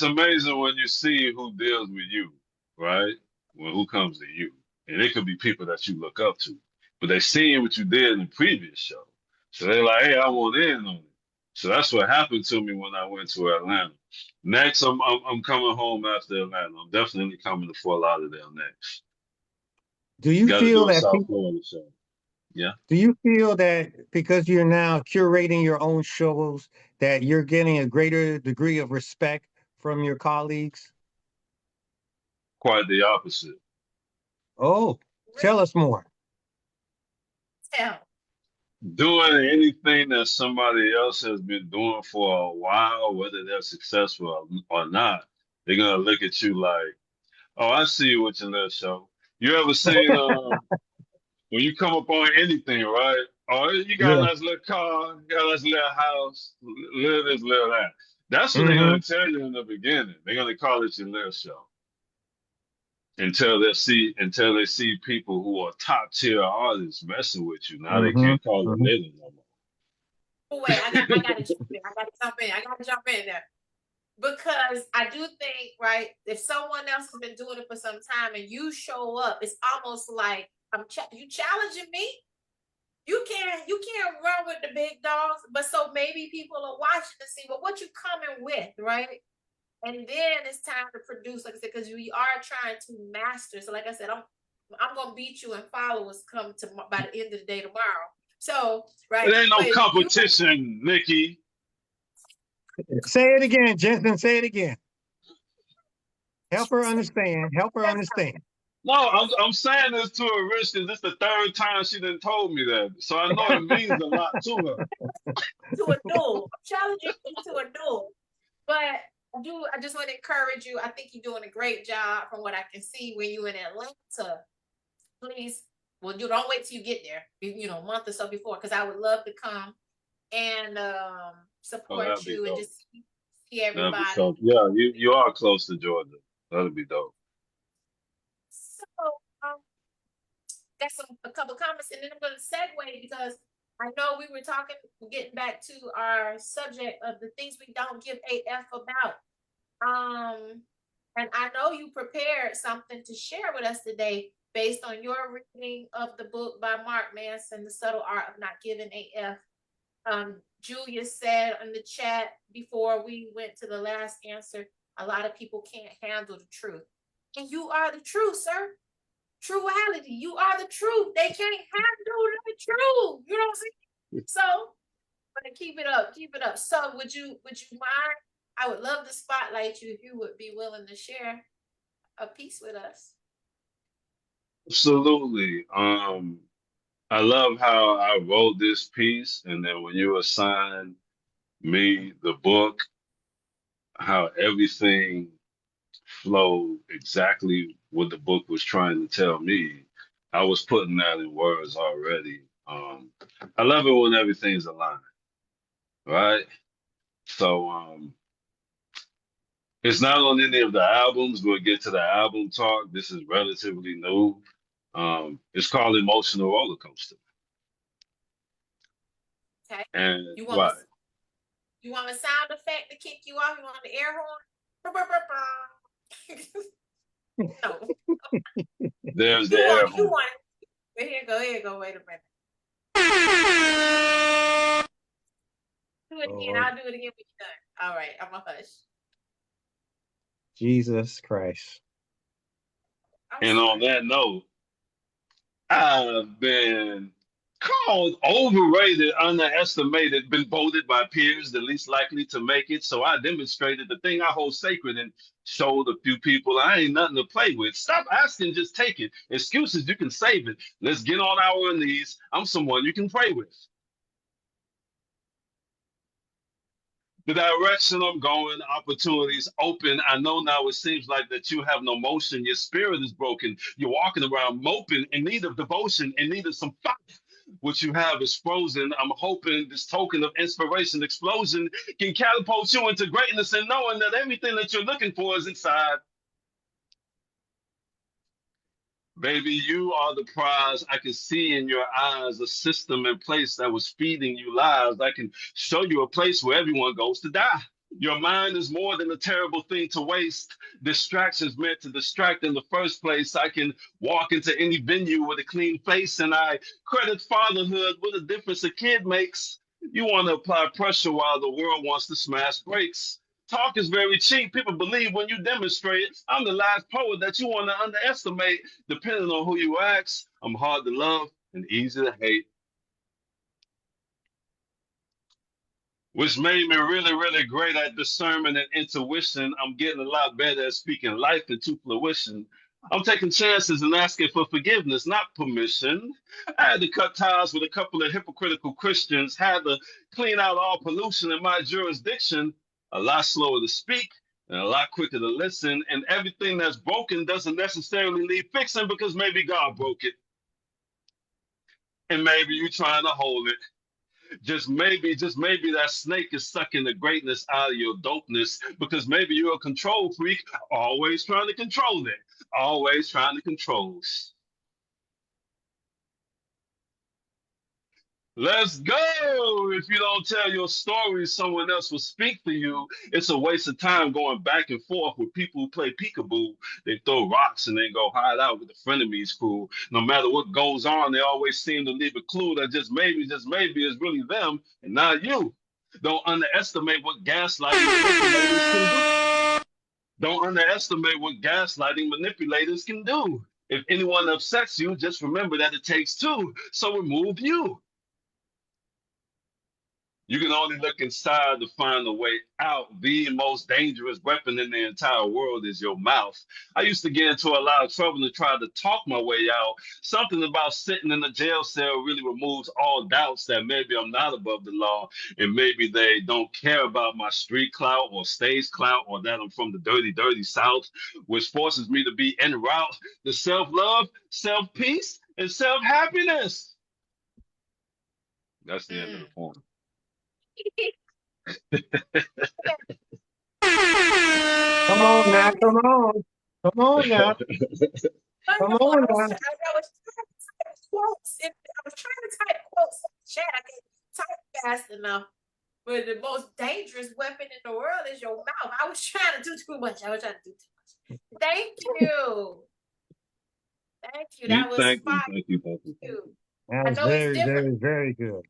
amazing when you see who deals with you, right? When who comes to you. And it could be people that you look up to. But they seen what you did in the previous show. So they're like, hey, I want in on it. So that's what happened to me when I went to Atlanta. Next, I'm coming home after Atlanta. I'm definitely coming to Fort Lauderdale next. Do you Got to feel do a that South Florida show. Yeah. do you feel that because you're now curating your own shows that you're getting a greater degree of respect from your colleagues? Quite the opposite. Oh, tell us more. Tell. Doing anything that somebody else has been doing for a while, whether they're successful or not, they're gonna look at you like, "Oh, I see you with your little show." You ever seen when you come up on anything, right? Oh, you got a Yeah. nice little car, you got a nice little house, little this, little that. That's what they're gonna tell you in the beginning. They're gonna call it your little show until they see people who are top tier artists messing with you. Now they can't call it little no more. Oh, wait, I gotta jump in. I gotta jump in there. Because I do think, right, if someone else has been doing it for some time and you show up, it's almost like you challenging me. You can't run with the big dogs, but so maybe people are watching to see, well, what you coming with, right? And then it's time to produce, like I said, because we are trying to master. So, like I said, I'm gonna beat you and followers come to by the end of the day tomorrow. So, right, It ain't no but competition, Nikki. Say it again, Jensen. Say it again. Help her understand. Help her understand. No, I'm saying this to her, Rich, because this is the third time she done told me that. So I know it means a lot to her. To a duel. I'm challenging you to a duel. But I just want to encourage you. I think you're doing a great job from what I can see when you're in Atlanta. Please, well, you don't wait till you get there, a month or so before, because I would love to come and support you and just see everybody. Yeah, you are close to Georgia. That'll be dope. So got a couple comments, and then I'm going to segue because I know we were getting back to our subject of the things we don't give AF about. And I know you prepared something to share with us today based on your reading of the book by Mark Manson, The Subtle Art of Not Giving AF. Julia said in the chat before we went to the last answer, a lot of people can't handle the truth. And you are the truth, sir. TRUality, you are the truth. They can't handle the truth. You know what I'm saying? So, I'm gonna keep it up. So, would you mind? I would love to spotlight you if you would be willing to share a piece with us. Absolutely. I love how I wrote this piece, and then when you assigned me the book, how everything flowed exactly what the book was trying to tell me. I was putting that in words already. I love it when everything's aligned, right? So it's not on any of the albums. We'll get to the album talk. This is relatively new. It's called Emotional Roller Coaster. Okay. And you want a sound effect to kick you off? You want the air horn? No. There's the air horn. You want it. Here you go. Wait a minute. Do it again. I'll do it again when you're done. All right. I'm a hush. Jesus Christ. And on that note, I've been called overrated, underestimated, been voted by peers the least likely to make it. So I demonstrated the thing I hold sacred and showed a few people I ain't nothing to play with. Stop asking, just take it. Excuses, you can save it. Let's get on our knees. I'm someone you can pray with. The direction I'm going, opportunities open. I know now it seems like that you have no motion. Your spirit is broken. You're walking around moping in need of devotion, in need of some fire. What you have is frozen. I'm hoping this token of inspiration explosion can catapult you into greatness and knowing that everything that you're looking for is inside. Baby, you are the prize. I can see in your eyes a system in place that was feeding you lies. I can show you a place where everyone goes to die. Your mind is more than a terrible thing to waste. Distractions meant to distract in the first place. I can walk into any venue with a clean face, and I credit fatherhood with a difference a kid makes. You want to apply pressure while the world wants to smash brakes. Talk is very cheap. People believe when you demonstrate. I'm the last poet that you want to underestimate. Depending on who you ask, I'm hard to love and easy to hate. Which made me really, really great at discernment and intuition. I'm getting a lot better at speaking life into fruition. I'm taking chances and asking for forgiveness, not permission. I had to cut ties with a couple of hypocritical Christians, had to clean out all pollution in my jurisdiction. A lot slower to speak and a lot quicker to listen. And everything that's broken doesn't necessarily need fixing because maybe God broke it. And maybe you're trying to hold it. Just maybe that snake is sucking the greatness out of your dopeness because maybe you're a control freak, always trying to control it, always trying to control. Let's go! If you don't tell your story, someone else will speak for you. It's a waste of time going back and forth with people who play peekaboo. They throw rocks and then go hide out with the frenemies crew. No matter what goes on, they always seem to leave a clue that just maybe, is really them and not you. Don't underestimate what gaslighting manipulators can do. Don't underestimate what gaslighting manipulators can do. If anyone upsets you, just remember that it takes two. So remove you. You can only look inside to find a way out. The most dangerous weapon in the entire world is your mouth. I used to get into a lot of trouble to try to talk my way out. Something about sitting in a jail cell really removes all doubts that maybe I'm not above the law and maybe they don't care about my street clout or stage clout or that I'm from the dirty, dirty South, which forces me to be en route to self love, self peace, and self happiness. That's the end of the poem. Come on now, come on. Come on now. I Come know, on now. I was trying to type quotes. I was trying to type quotes in the chat. I can't type fast enough. But the most dangerous weapon in the world is your mouth. I was trying to do too much. Thank you. Thank you. That was Thank you, fire. thank you, thank you. That I was know it's very, different. very, very good.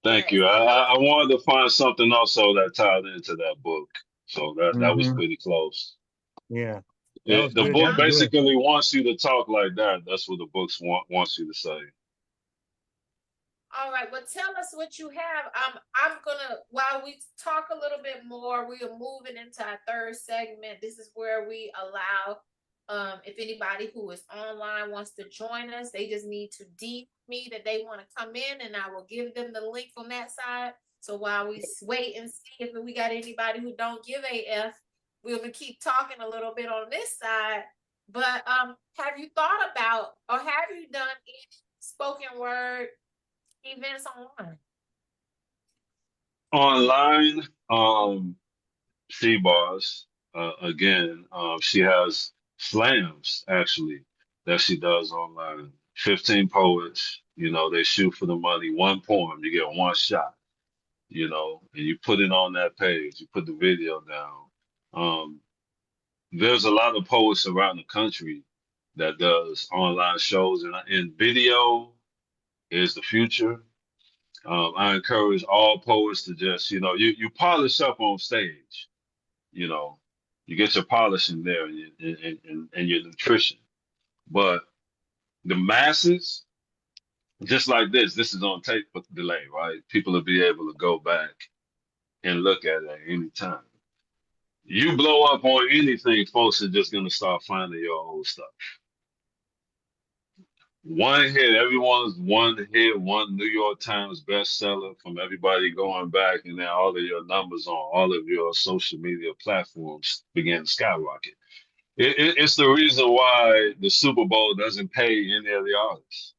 Thank Yes. you. I wanted to find something also that tied into that book. So that was pretty close. Yeah. That was The good. book That's good. basically wants you to talk like that. That's what the books wants you to say. All right. Well, tell us what you have. I'm gonna while we talk a little bit more, we are moving into our third segment. This is where we allow if anybody who is online wants to join us, they just need to DM me that they want to come in and I will give them the link on that side. So while we wait and see if we got anybody who don't give a F, we'll keep talking a little bit on this side. But have you thought about or have you done any spoken word events online? Online, C bars. Again, she has slams actually that she does online. 15 poets, they shoot for the money. One poem, you get one shot, and you put it on that page, you put the video down. There's a lot of poets around the country that does online shows, and video is the future. I encourage all poets to just, you polish up on stage, you know, you get your polishing there and your nutrition. But the masses, just like this is on tape delay, right? People will be able to go back and look at it at any time. You blow up on anything, folks are just gonna start finding your old stuff. One hit, everyone's one hit, one New York Times bestseller from everybody going back, and then all of your numbers on all of your social media platforms began to skyrocket. It's the reason why the Super Bowl doesn't pay any of the artists.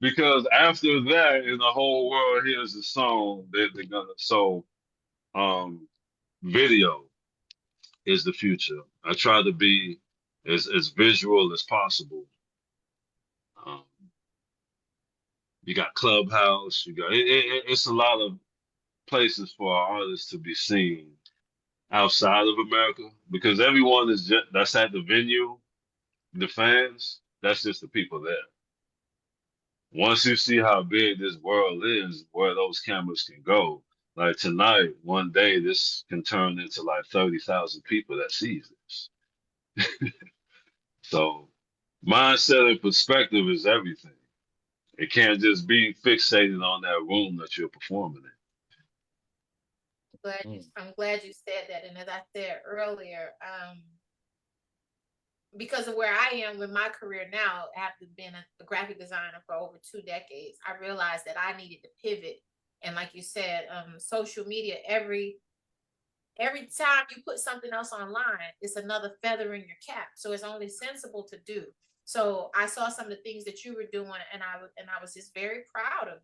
Because after that, and the whole world hears the song, they're gonna. So, um, video is the future. I try to be as visual as possible. Um, you got Clubhouse. It's a lot of places for our artists to be seen outside of America because everyone is just that's at the venue, the fans. That's just the people there. Once you see how big this world is, where those cameras can go, like tonight, one day, this can turn into like 30,000 people that sees this. So mindset and perspective is everything. It can't just be fixated on that room that you're performing I'm glad you said that. And as I said earlier, because of where I am with my career now, after being a graphic designer for over 2 decades, I realized that I needed to pivot. And like you said, social media, every time you put something else online, it's another feather in your cap. So it's only sensible to do. So I saw some of the things that you were doing, and I was just very proud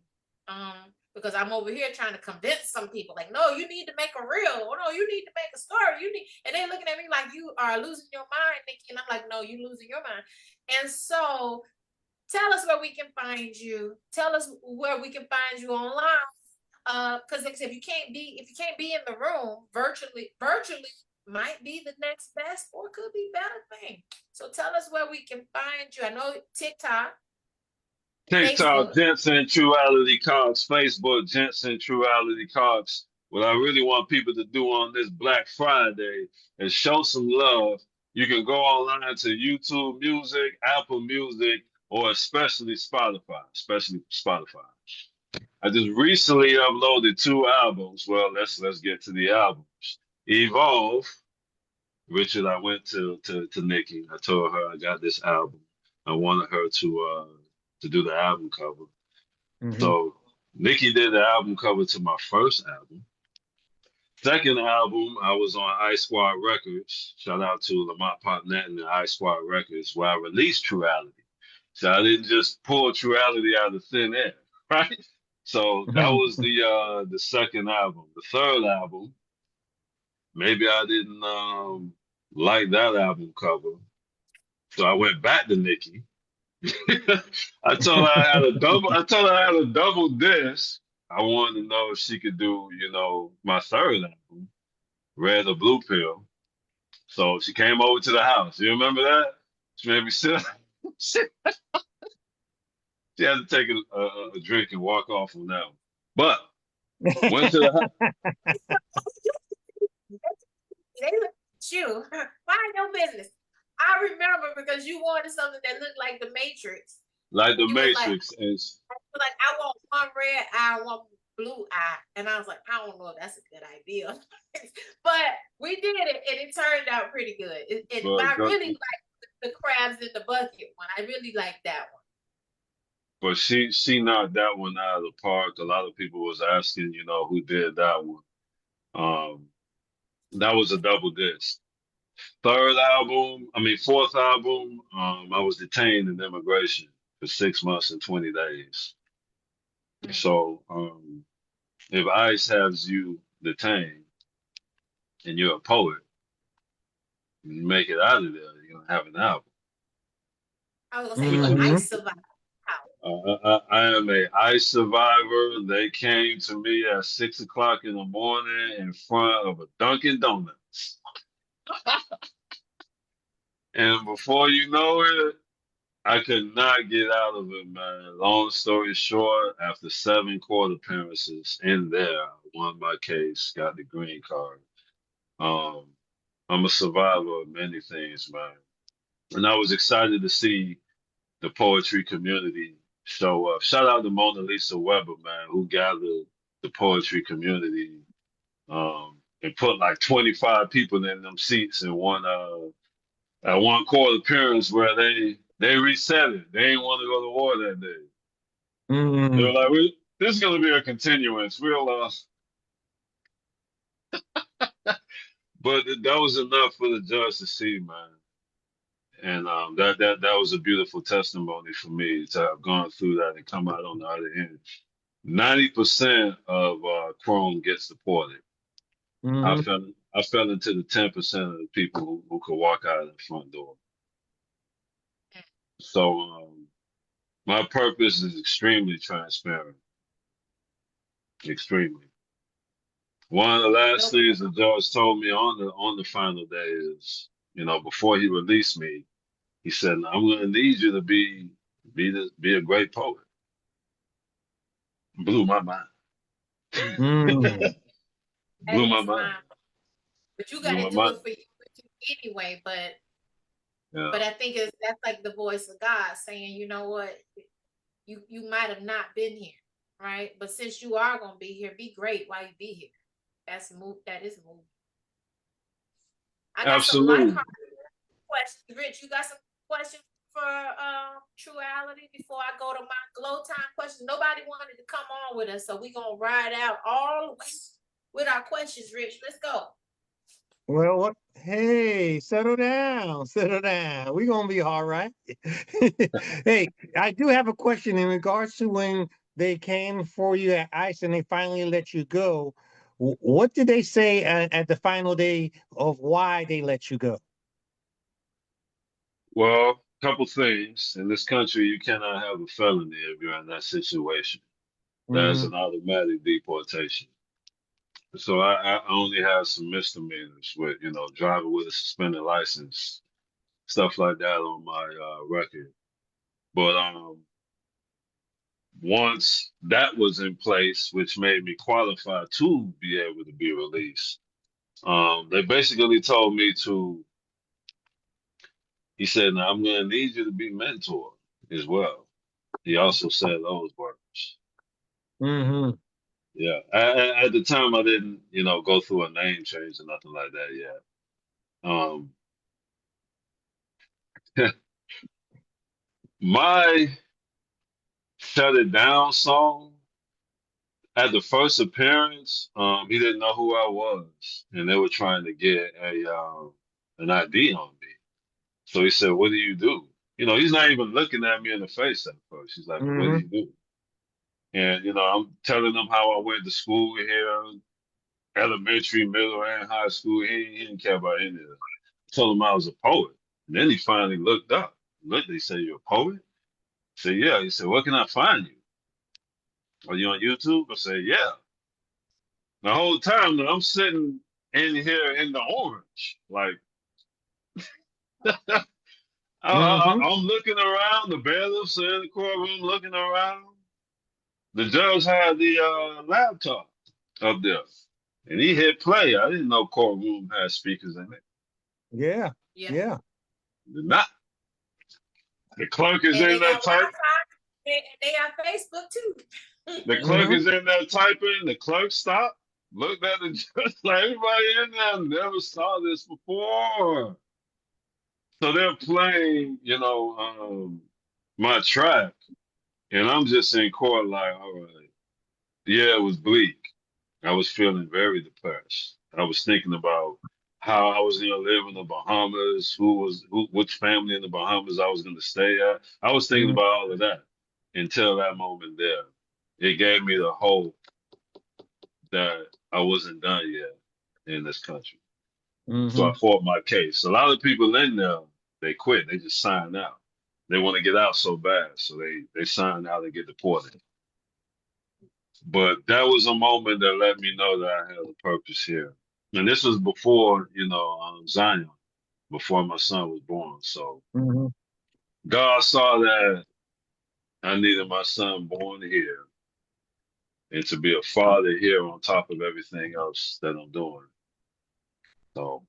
Because I'm over here trying to convince some people, like, no, you need to make a reel. Oh, no, you need to make a story. And they're looking at me like you are losing your mind, Nikki. And I'm like, no, you losing your mind. And so tell us where we can find you. Tell us where we can find you online. Because if you can't be in the room, virtually might be the next best or could be better thing. So tell us where we can find you. I know TikTok. TikTok, Facebook. Jensen, TRUality Cox. Facebook, Jensen, TRUality Cox. What I really want people to do on this Black Friday is show some love. You can go online to YouTube Music, Apple Music, or especially Spotify. I just recently uploaded 2 albums. Well, let's get to the albums. Evolve. Richard, I went to Nikki. I told her I got this album. I wanted her to do the album cover. Mm-hmm. So Nikki did the album cover to my first album. Second album, I was on I Squad Records. Shout out to Lamont Popnet and the I Squad Records, where I released TRUality. So I didn't just pull TRUality out of thin air, right? So that was the second album. The third album, maybe I didn't like that album cover. So I went back to Nikki. I told her I had a double disc. I wanted to know if she could do, my third album, Red or Blue Pill. So she came over to the house. You remember that? She made me sit. she had to take a drink and walk off on that one. But went to the house. They look at you. Mind your business. I remember because you wanted something that looked like the Matrix. Like the You was Matrix. like, I want one red eye, one blue eye. And I was like, I don't know if that's a good idea. But we did it and it turned out pretty good. But I really like the crabs in the bucket one. I really like that one. But she knocked that one out of the park. A lot of people was asking, who did that one. That was a double disc. Fourth album, I was detained in immigration for 6 months and 20 days. So if ICE has you detained and you're a poet, and you make it out of there, you're going to have an album. I was going to say, you're an ICE survivor. I am a ICE survivor. They came to me at 6 o'clock in the morning in front of a Dunkin' Donuts. And before you know it, I could not get out of it, man. Long story short, after 7 court appearances in there, I won my case, got the green card. I'm a survivor of many things, man. And I was excited to see the poetry community show up. Shout out to Mona Lisa Weber, man, who gathered the poetry community and put like 25 people in them seats in one court appearance where they reset it. They didn't want to go to war that day. They were like, this is going to be a continuance. But that was enough for the judge to see, man. And that was a beautiful testimony for me to have gone through that and come out on the other end. 90% of Chrome gets deported. I fell into the 10% of the people who could walk out of the front door. So my purpose is extremely transparent. Extremely. One of the last things the judge told me on the final day is, before he released me, he said, "I'm going to need you to be a great poet." Blew my mind. Blew my mind. But you got to do it for you anyway. But I think that's like the voice of God saying, you know what, you might have not been here, right? But since you are going to be here, be great while you be here. That is a move. I got Absolutely. some lighthearted questions. Rich, you got some questions for TRUality before I go to my glow time questions? Nobody wanted to come on with us, so we're going to ride out all the way with our questions, Rich. Let's go. Well, hey, settle down. We're going to be all right. Hey, I do have a question in regards to when they came for you at ICE and they finally let you go, what did they say at the final day of why they let you go? Well, couple things. In this country, you cannot have a felony if you're in that situation. That's Hmm. an automatic deportation. So I only have some misdemeanors with, driving with a suspended license, stuff like that on my record. But once that was in place, which made me qualify to be able to be released, they basically told me to. He said, "Now I'm going to need you to be mentor as well." He also said those words. Hmm. Yeah. At the time, I didn't, go through a name change or nothing like that yet. Um, my Shut It Down song, at the first appearance, he didn't know who I was, and they were trying to get an ID on me. So he said, "What do you do?" He's not even looking at me in the face at first. He's like, "Well, what do Hmm. you do?" And I'm telling them how I went to school here, elementary, middle, and high school. He didn't care about any of that. I told him I was a poet. And then he finally looked up. Looked, he said, "You're a poet?" I said, "Yeah." He said, "Where can I find you? Are you on YouTube?" I said, "Yeah." The whole time that I'm sitting in here in the orange, like Hmm. I'm looking around. The bailiffs are in the courtroom looking around. The judge had the laptop up there, and he hit play. I didn't know courtroom had speakers in it. Yeah. Yeah. Yeah. Did not. The clerk is And in they there got typing. Wi-Fi and they got Facebook The too. clerk Hmm. is in there typing. The clerk stopped, looked at the judge like everybody in there never saw this before. So they're playing, my track, and I'm just in court like, all right. Yeah, it was bleak. I was feeling very depressed. I was thinking about how I was gonna live in the Bahamas, which family in the Bahamas I was gonna stay at. I was thinking about all of that until that moment there. It gave me the hope that I wasn't done yet in this country. So I Hmm. fought my case. A lot of people in there, they quit. They just sign out. They want to get out so bad, so they sign out and get deported. But that was a moment that let me know that I had a purpose here. And this was before, Zion, before my son was born. So Hmm. God saw that I needed my son born here and to be a father here on top of everything else that I'm doing. So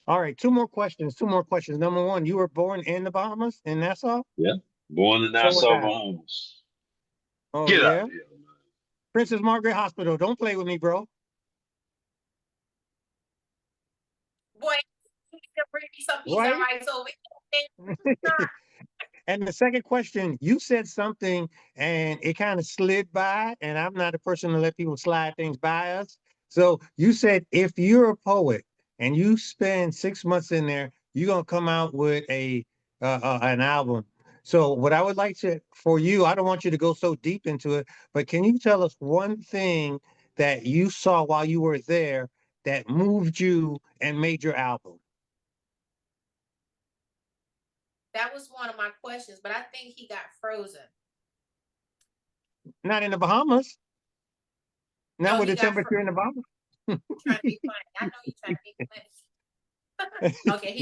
All right. Two more questions. Two more questions. Number one, you were born in the Bahamas, in Nassau? yeah, born in Where was Nassau, that? Bahamas. Oh, Get out yeah. of here, man. Princess Margaret Hospital. Don't play with me, bro. Boy, he can bring me some pizza Right? right over here. And the second question, you said something and it kind of slid by, and I'm not a person to let people slide things by us. So you said if you're a poet and you spend 6 months in there, you're gonna come out with an album. So what I would like to for you, I don't want you to go so deep into it, but can you tell us one thing that you saw while you were there that moved you and made your album? That was one of my questions, but I think he got frozen. Not in the Bahamas, not No, with he the got temperature in the Bahamas. trying to be funny. I know you trying to be funny. Okay,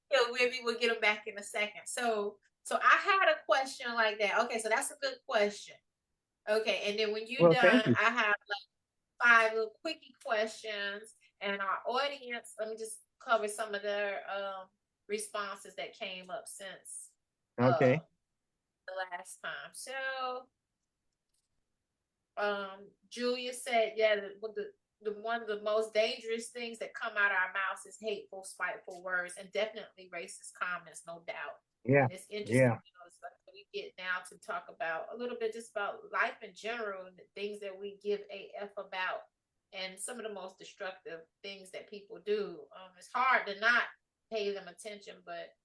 he'll maybe we'll get him back in a second. So I had a question like that. Okay, so that's a good question. Okay, and then when you're Well, done, thank you. I have like five little quickie questions, and our audience. Let me just cover some of their responses that came up since Okay. the last time. So Julia said, yeah, the one of the most dangerous things that come out of our mouths is hateful, spiteful words, and definitely racist comments, no doubt. Yeah. And it's interesting, Yeah. it's like we get now to talk about a little bit just about life in general and the things that we give a f about, and some of the most destructive things that people do. It's hard to not pay them attention, but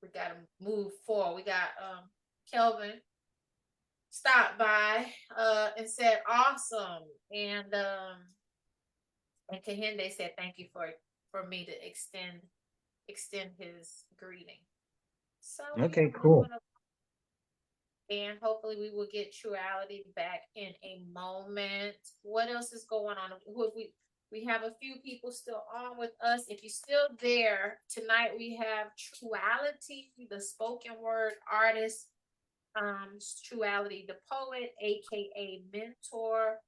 we got to move forward. We got Kelvin. stopped by and said awesome, and Kahinde said thank you for me to extend his greeting. So Okay, cool. And hopefully we will get TRUality back in a moment. What else is going on? We have a few people still on with us. If you're still there tonight, we have TRUality, the spoken word artist, TRUality the Poet, aka M.E.N.T.O.R,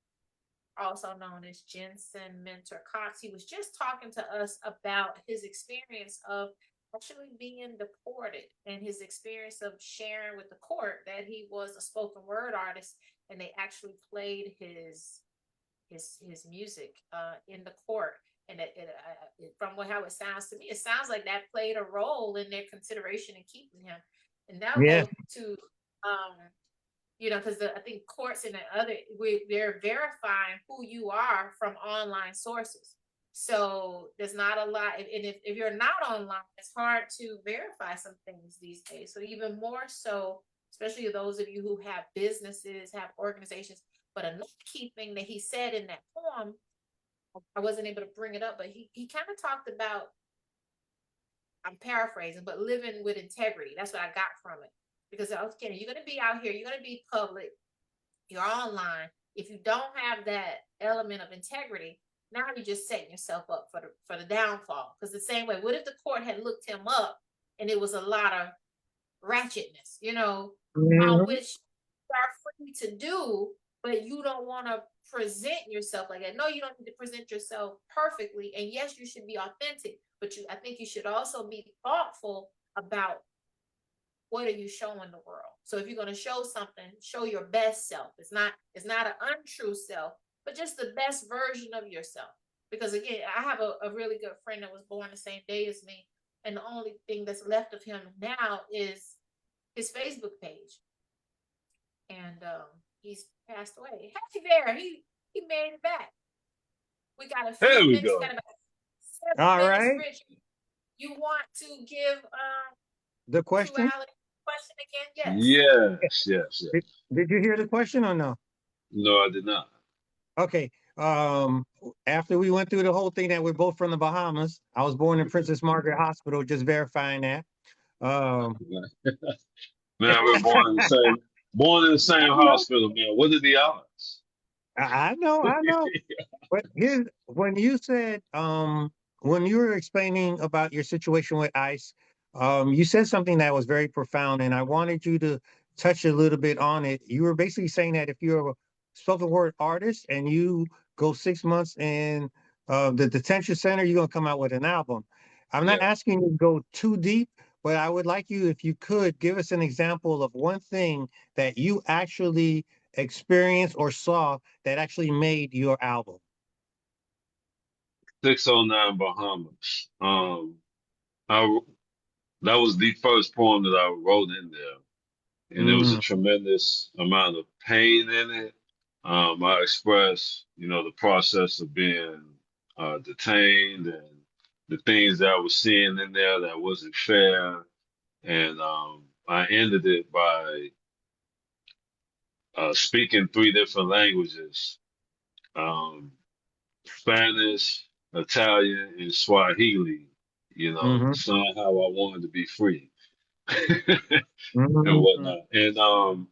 also known as Jensen Mentor Cox. He was just talking to us about his experience of actually being deported and his experience of sharing with the court that he was a spoken word artist, and they actually played his music in the court. And from how it sounds to me, it sounds like that played a role in their consideration in keeping him. And now go to because I think courts and they're verifying who you are from online sources. So there's not a lot, and if you're not online, it's hard to verify some things these days. So even more so, especially those of you who have businesses, have organizations. But another key thing that he said in that poem, I wasn't able to bring it up, but he kind of talked about, I'm paraphrasing, but living with integrity. That's what I got from it. Because okay, you're going to be out here, you're going to be public, you're online. If you don't have that element of integrity, now you're just setting yourself up for the downfall. Because the same way, what if the court had looked him up and it was a lot of ratchetness, which you are free to do, but you don't want to present yourself like that. No, you don't need to present yourself perfectly. And yes, you should be authentic, but I think you should also be thoughtful about what are you showing the world. So if you're going to show something, show your best self. It's not an untrue self, but just the best version of yourself. Because again, I have a really good friend that was born the same day as me, and the only thing that's left of him now is his Facebook page. And he's passed away. Happy there. He made it back. We got a few There we minutes. go. Got about 7 minutes. Rich, you want to give the question? Question again? Yes. Did you hear the question or no? No, I did not. Okay. After we went through the whole thing that we're both from the Bahamas, I was born in Princess Margaret Hospital, just verifying that. Man, we're born in the same hospital, man. What are the odds? I know. But here's when you said, when you were explaining about your situation with ICE, you said something that was very profound, and I wanted you to touch a little bit on it. You were basically saying that if you're a spoken word artist and you go 6 months in the detention center, you're gonna come out with an album. I'm not asking you to go too deep, but I would like you, if you could, give us an example of one thing that you actually experienced or saw that actually made your album. 609 Bahamas. That was the first poem that I wrote in there, and there was a tremendous amount of pain in it. I expressed, the process of being detained and the things that I was seeing in there that wasn't fair, and I ended it by speaking 3 different languages: Spanish, Italian, and Swahili. Showing how I wanted to be free. And whatnot. And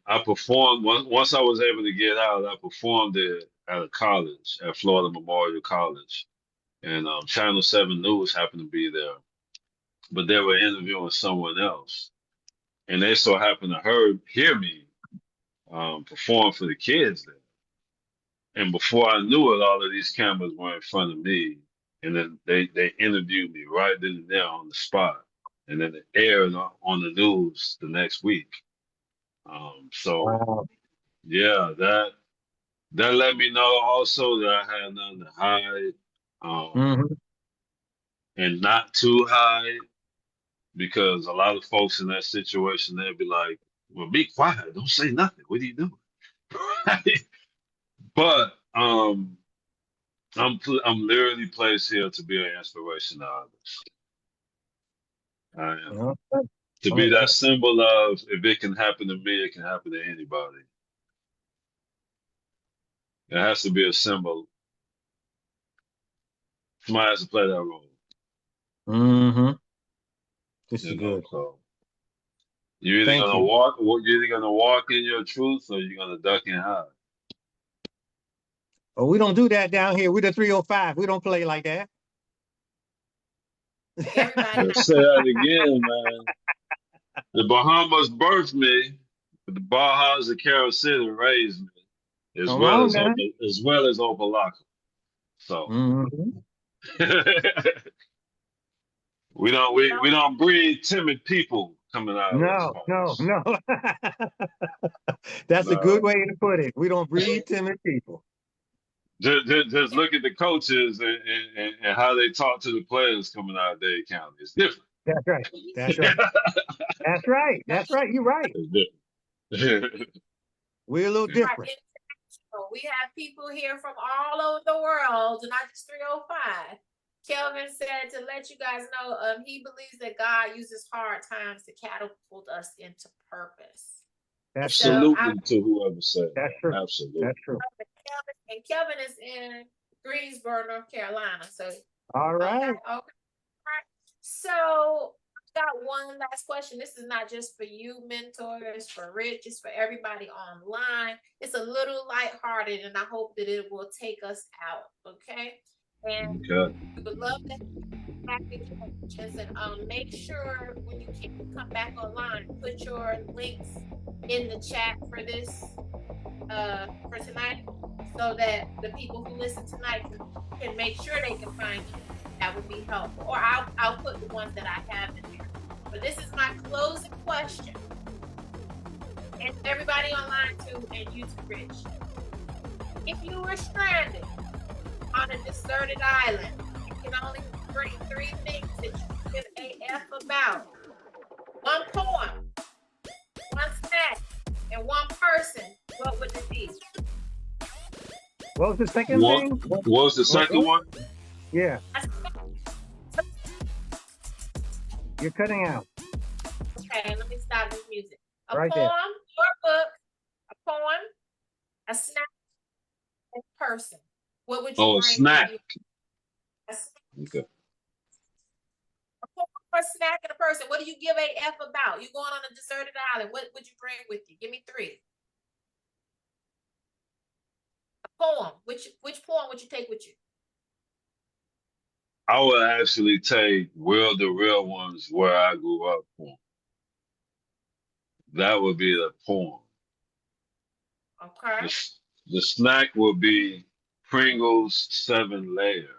I performed once I was able to get out. I performed it at a college, at Florida Memorial College, and Channel 7 News happened to be there, but they were interviewing someone else, and they so happened to hear me perform for the kids there. And before I knew it, all of these cameras were in front of me, and then they interviewed me right then and there on the spot, and then it aired on the news the next week. So Wow. yeah, that let me know also that I had nothing to hide, and not to hide, because a lot of folks in that situation, they'd be like, "Well, be quiet, don't say nothing. What are you doing?" Right? But I'm literally placed here to be an inspiration to others. I am. To be that symbol of, if it can happen to me, it can happen to anybody. It has to be a symbol. Somebody has to play that role. Mm-hmm. This is You know, good. so you're either Thank gonna you. walk in your truth, or you're gonna duck and hide. Oh, we don't do that down here. We're the 305. We don't play like that. Everybody. Say that again, man. The Bahamas birthed me, but the Bajas of Carol City raised me, as Come well on as now. Opalaka. So Mm-hmm. we don't breed timid people coming out of those No, no, parts. no. That's a good No. way to put it. We don't breed timid people. Just look at the coaches and how they talk to the players coming out of Dade County. It's different. That's right. That's right. That's right. That's right. You're right. It's different. We're a little different. We have people here from all over the world, not just 305. Kelvin said to let you guys know, he believes that God uses hard times to catapult us into purpose. That's Absolutely, to whoever said That's that. true. Absolutely. That's true. And Kelvin is in Greensboro, North Carolina. So All right. Okay. So I got one last question. This is not just for you, mentors, it's for Rich, it's for everybody online. It's a little lighthearted, and I hope that it will take us out. Okay. And we would love to have you back, Jensen. Make sure when you come back online, put your links in the chat for this for tonight, so that the people who listen tonight can make sure they can find you. That would be helpful. Or I'll put the ones that I have in there. But this is my closing question. And everybody online too, and you too, Rich. If you were stranded on a deserted island, you can only bring 3 things that you give AF about. 1 poem, 1 snack, and 1 person. What would it be? What was the second thing? What was the second one? Yeah. You're cutting out. Okay, let me stop this music. A Right poem, there. or book, a poem, a snack, and a person. What would you bring? A snack. A snack. Okay. A poem, or a snack, and a person. What do you give AF about? You going on a deserted island. What would you bring with you? Give me 3. A poem. Which poem would you take with you? I would actually take "Will the Real Ones Where I Grew Up" poem. That would be the poem. Okay. The snack would be Pringles 7-layer.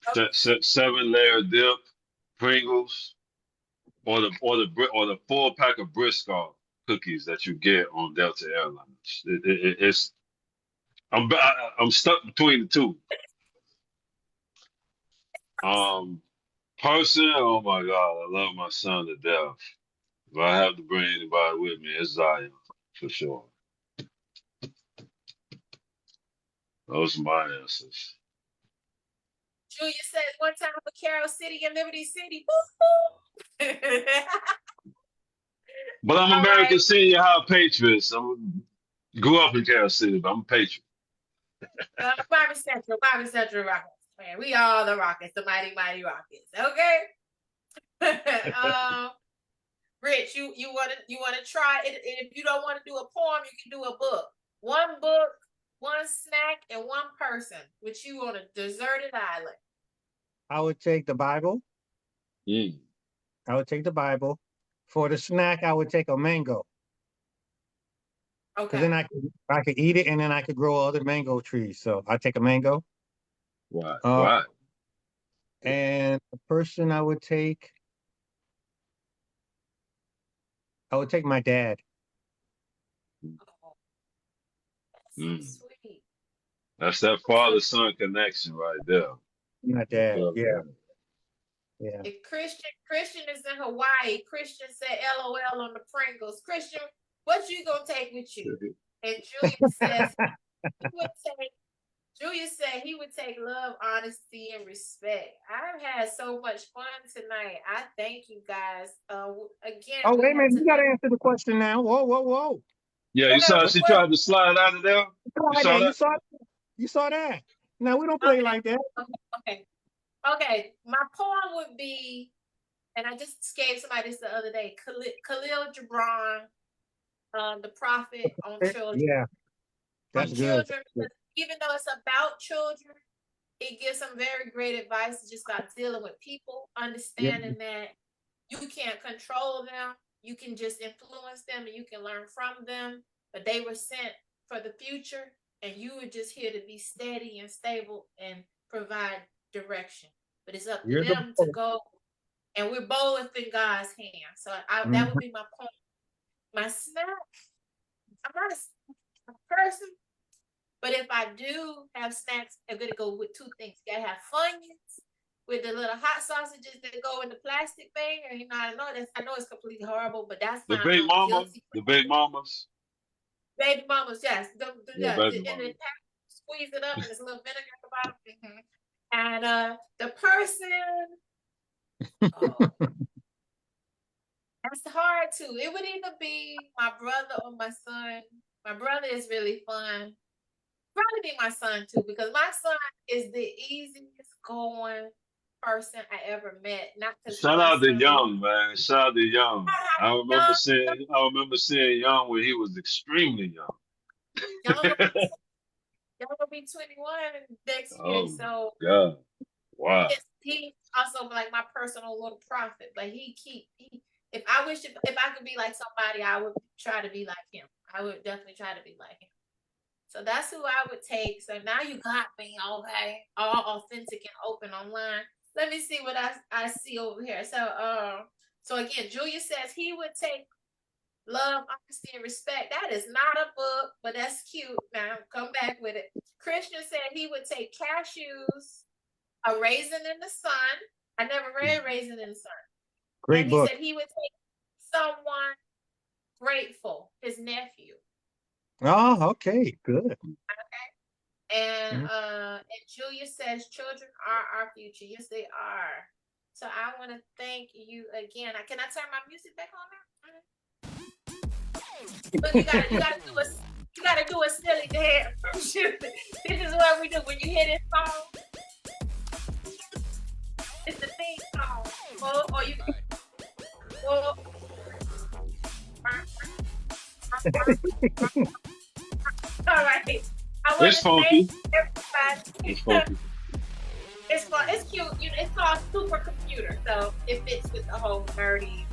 7-layer dip, Pringles, or the 4-pack of Briscoe cookies that you get on Delta Airlines. It's I'm stuck between the two. Person, oh my God, I love my son to death. If I have to bring anybody with me, it's Zion for sure. Those are my answers. Julia says 1 time for Carol City and Liberty City. But I'm American Senior High Patriots. I grew up in Carol City, but I'm a Patriot. Bobby Central Rockets. Man, we are the Rockets, the mighty, mighty Rockets. Okay. Rich, you want to try it? If you don't want to do a poem, you can do a book. 1 book, 1 snack, and 1 person with you on a deserted island. I would take the Bible. I would take the Bible. For the snack, I would take a mango. Okay. Then I could eat it, and then I could grow other mango trees. So I take a mango. Right. And the person I would take my dad. That's so sweet. That's that father-son connection right there. My dad, yeah. If Christian is in Hawaii, Christian said LOL on the Pringles. Christian, what you gonna take with you? And Julia said he would take love, honesty, and respect. I've had so much fun tonight. I thank you guys. Again. Oh, wait a minute. You got to answer the question now. Whoa. Yeah, you saw she tried to slide out of there? You saw that? You saw that. No, we don't play Okay. like that. Okay. My poem would be, and I just gave somebody this the other day, Khalil Gibran, the prophet on children. Yeah, that's good. Children, because even though it's about children, it gives some very great advice just about dealing with people, understanding that you can't control them, you can just influence them and you can learn from them, but they were sent for the future and you were just here to be steady and stable and provide direction. But it's up to You're the them to poet. go, and we're both in God's hands. So that would be my point. My snack, I'm not a person, but if I do have snacks, I'm gonna go with two things. You gotta have Funyuns with the little hot sausages that go in the plastic bag. And you know, I know it's completely horrible, but that's The my Big Mama, guilty. the Big Mamas. Baby mamas, yes. Yeah, baby And then mama. squeeze it up and there's a little vinegar at the bottom. And the person, oh, that's hard too. It would either be my brother or my son. My brother is really fun. Probably be my son too, because my son is the easiest going person I ever met. Not because he's Shout my out to son, but Young, man. Shout out to Young. I remember young, seeing Young when he was extremely young. young will be 21 next year. Oh So God. Wow. he's also like my personal little prophet. But if I could be like somebody, I would try to be like him. I would definitely try to be like him. So that's who I would take. So now you got me, okay, all authentic and open online. Let me see what I see over here. So again, Julius says he would take Love, Honesty, and Respect. That is not a book, but that's cute. Now come back with it. Christian said he would take Cashews, A Raisin in the Sun. I never read Raisin in the Sun. Great and book. He said he would take Someone Grateful, his nephew. Oh, okay, good. And Julia says children are our future. Yes, they are. So I want to thank you again. Can I turn my music back on now? Look, you gotta do a silly dance. This is what we do when you hear this song. It's the theme song. Or you. All right. It's funky. It's funky. It's cute. It's called Supercomputer, so it fits with the whole nerdy,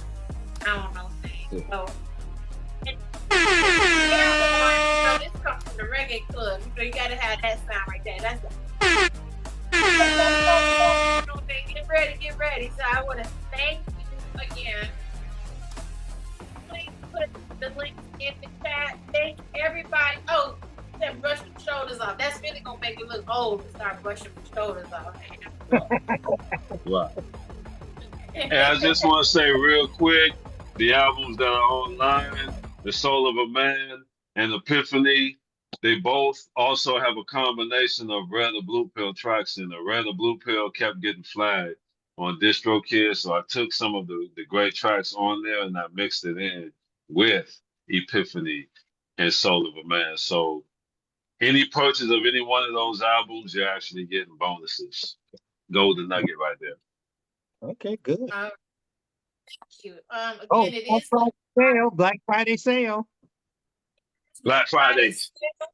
I don't know, thing. So, this comes from the reggae club. You gotta have that sound right there. That's get ready. So I want to thank you again. Please put the links in the chat. Thank everybody. Oh, said brush the shoulders off. That's really gonna make it look old to start brushing the shoulders off. Wow. And I just want to say real quick, the albums that are online, The Soul of a Man and Epiphany, they both also have a combination of red or blue pill tracks in the red or blue pill kept getting flagged on DistroKid, so I took some of the great tracks on there and I mixed it in with Epiphany and Soul of a Man. So any purchase of any one of those albums, you're actually getting bonuses. Golden nugget right there. Okay, good. Thank you. Again, it is Black Friday sale. Black Friday.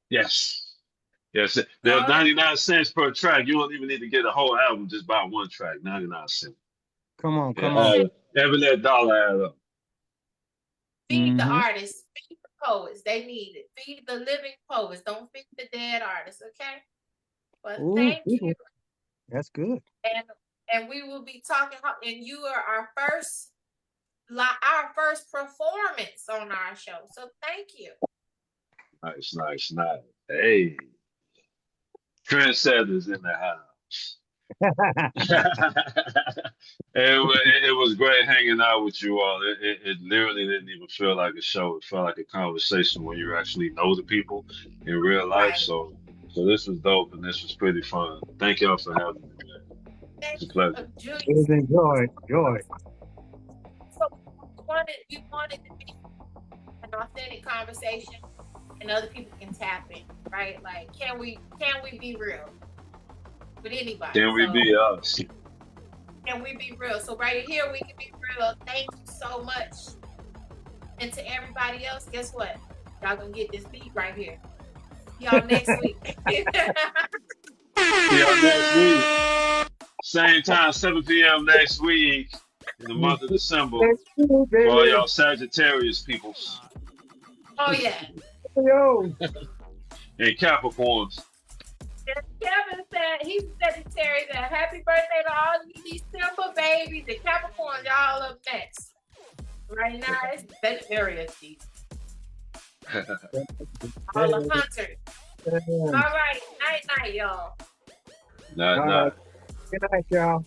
Yes. Yes. They're 99 cents per track. You don't even need to get a whole album, just buy one track, 99 cents. Come on. Every little dollar add up. Feed the artists, feed the poets. They need it. Feed the living poets. Don't feed the dead artists, okay? But thank you. That's good. And we will be talking, and you are our first performance on our show. So thank you. Nice. Hey. Trendsetters in the house. It was great hanging out with you all. It literally didn't even feel like a show. It felt like a conversation when you actually know the people in real life. Right. So this was dope and this was pretty fun. Thank y'all for having me. It's a pleasure. It was joy. So we wanted to be an authentic conversation. and other people can tap in, right? Like, can we be real with anybody? Can we So be us? can we be real? So right here we can be real. Thank you so much. And to everybody else, guess what? Y'all gonna get this beat right here. Y'all next week. See y'all next week. Same time, 7 p.m. next week in the month of December. Thank you, For all baby. y'all Sagittarius peoples Oh yeah. Yo. and Capricorns. Kevin said he's Sagittarius and happy birthday to all you December babies. The Capricorn, y'all up next. Right now it's Sagittarius season. All the hunters. All right. Night, y'all. Night, All night. right. Good night, y'all.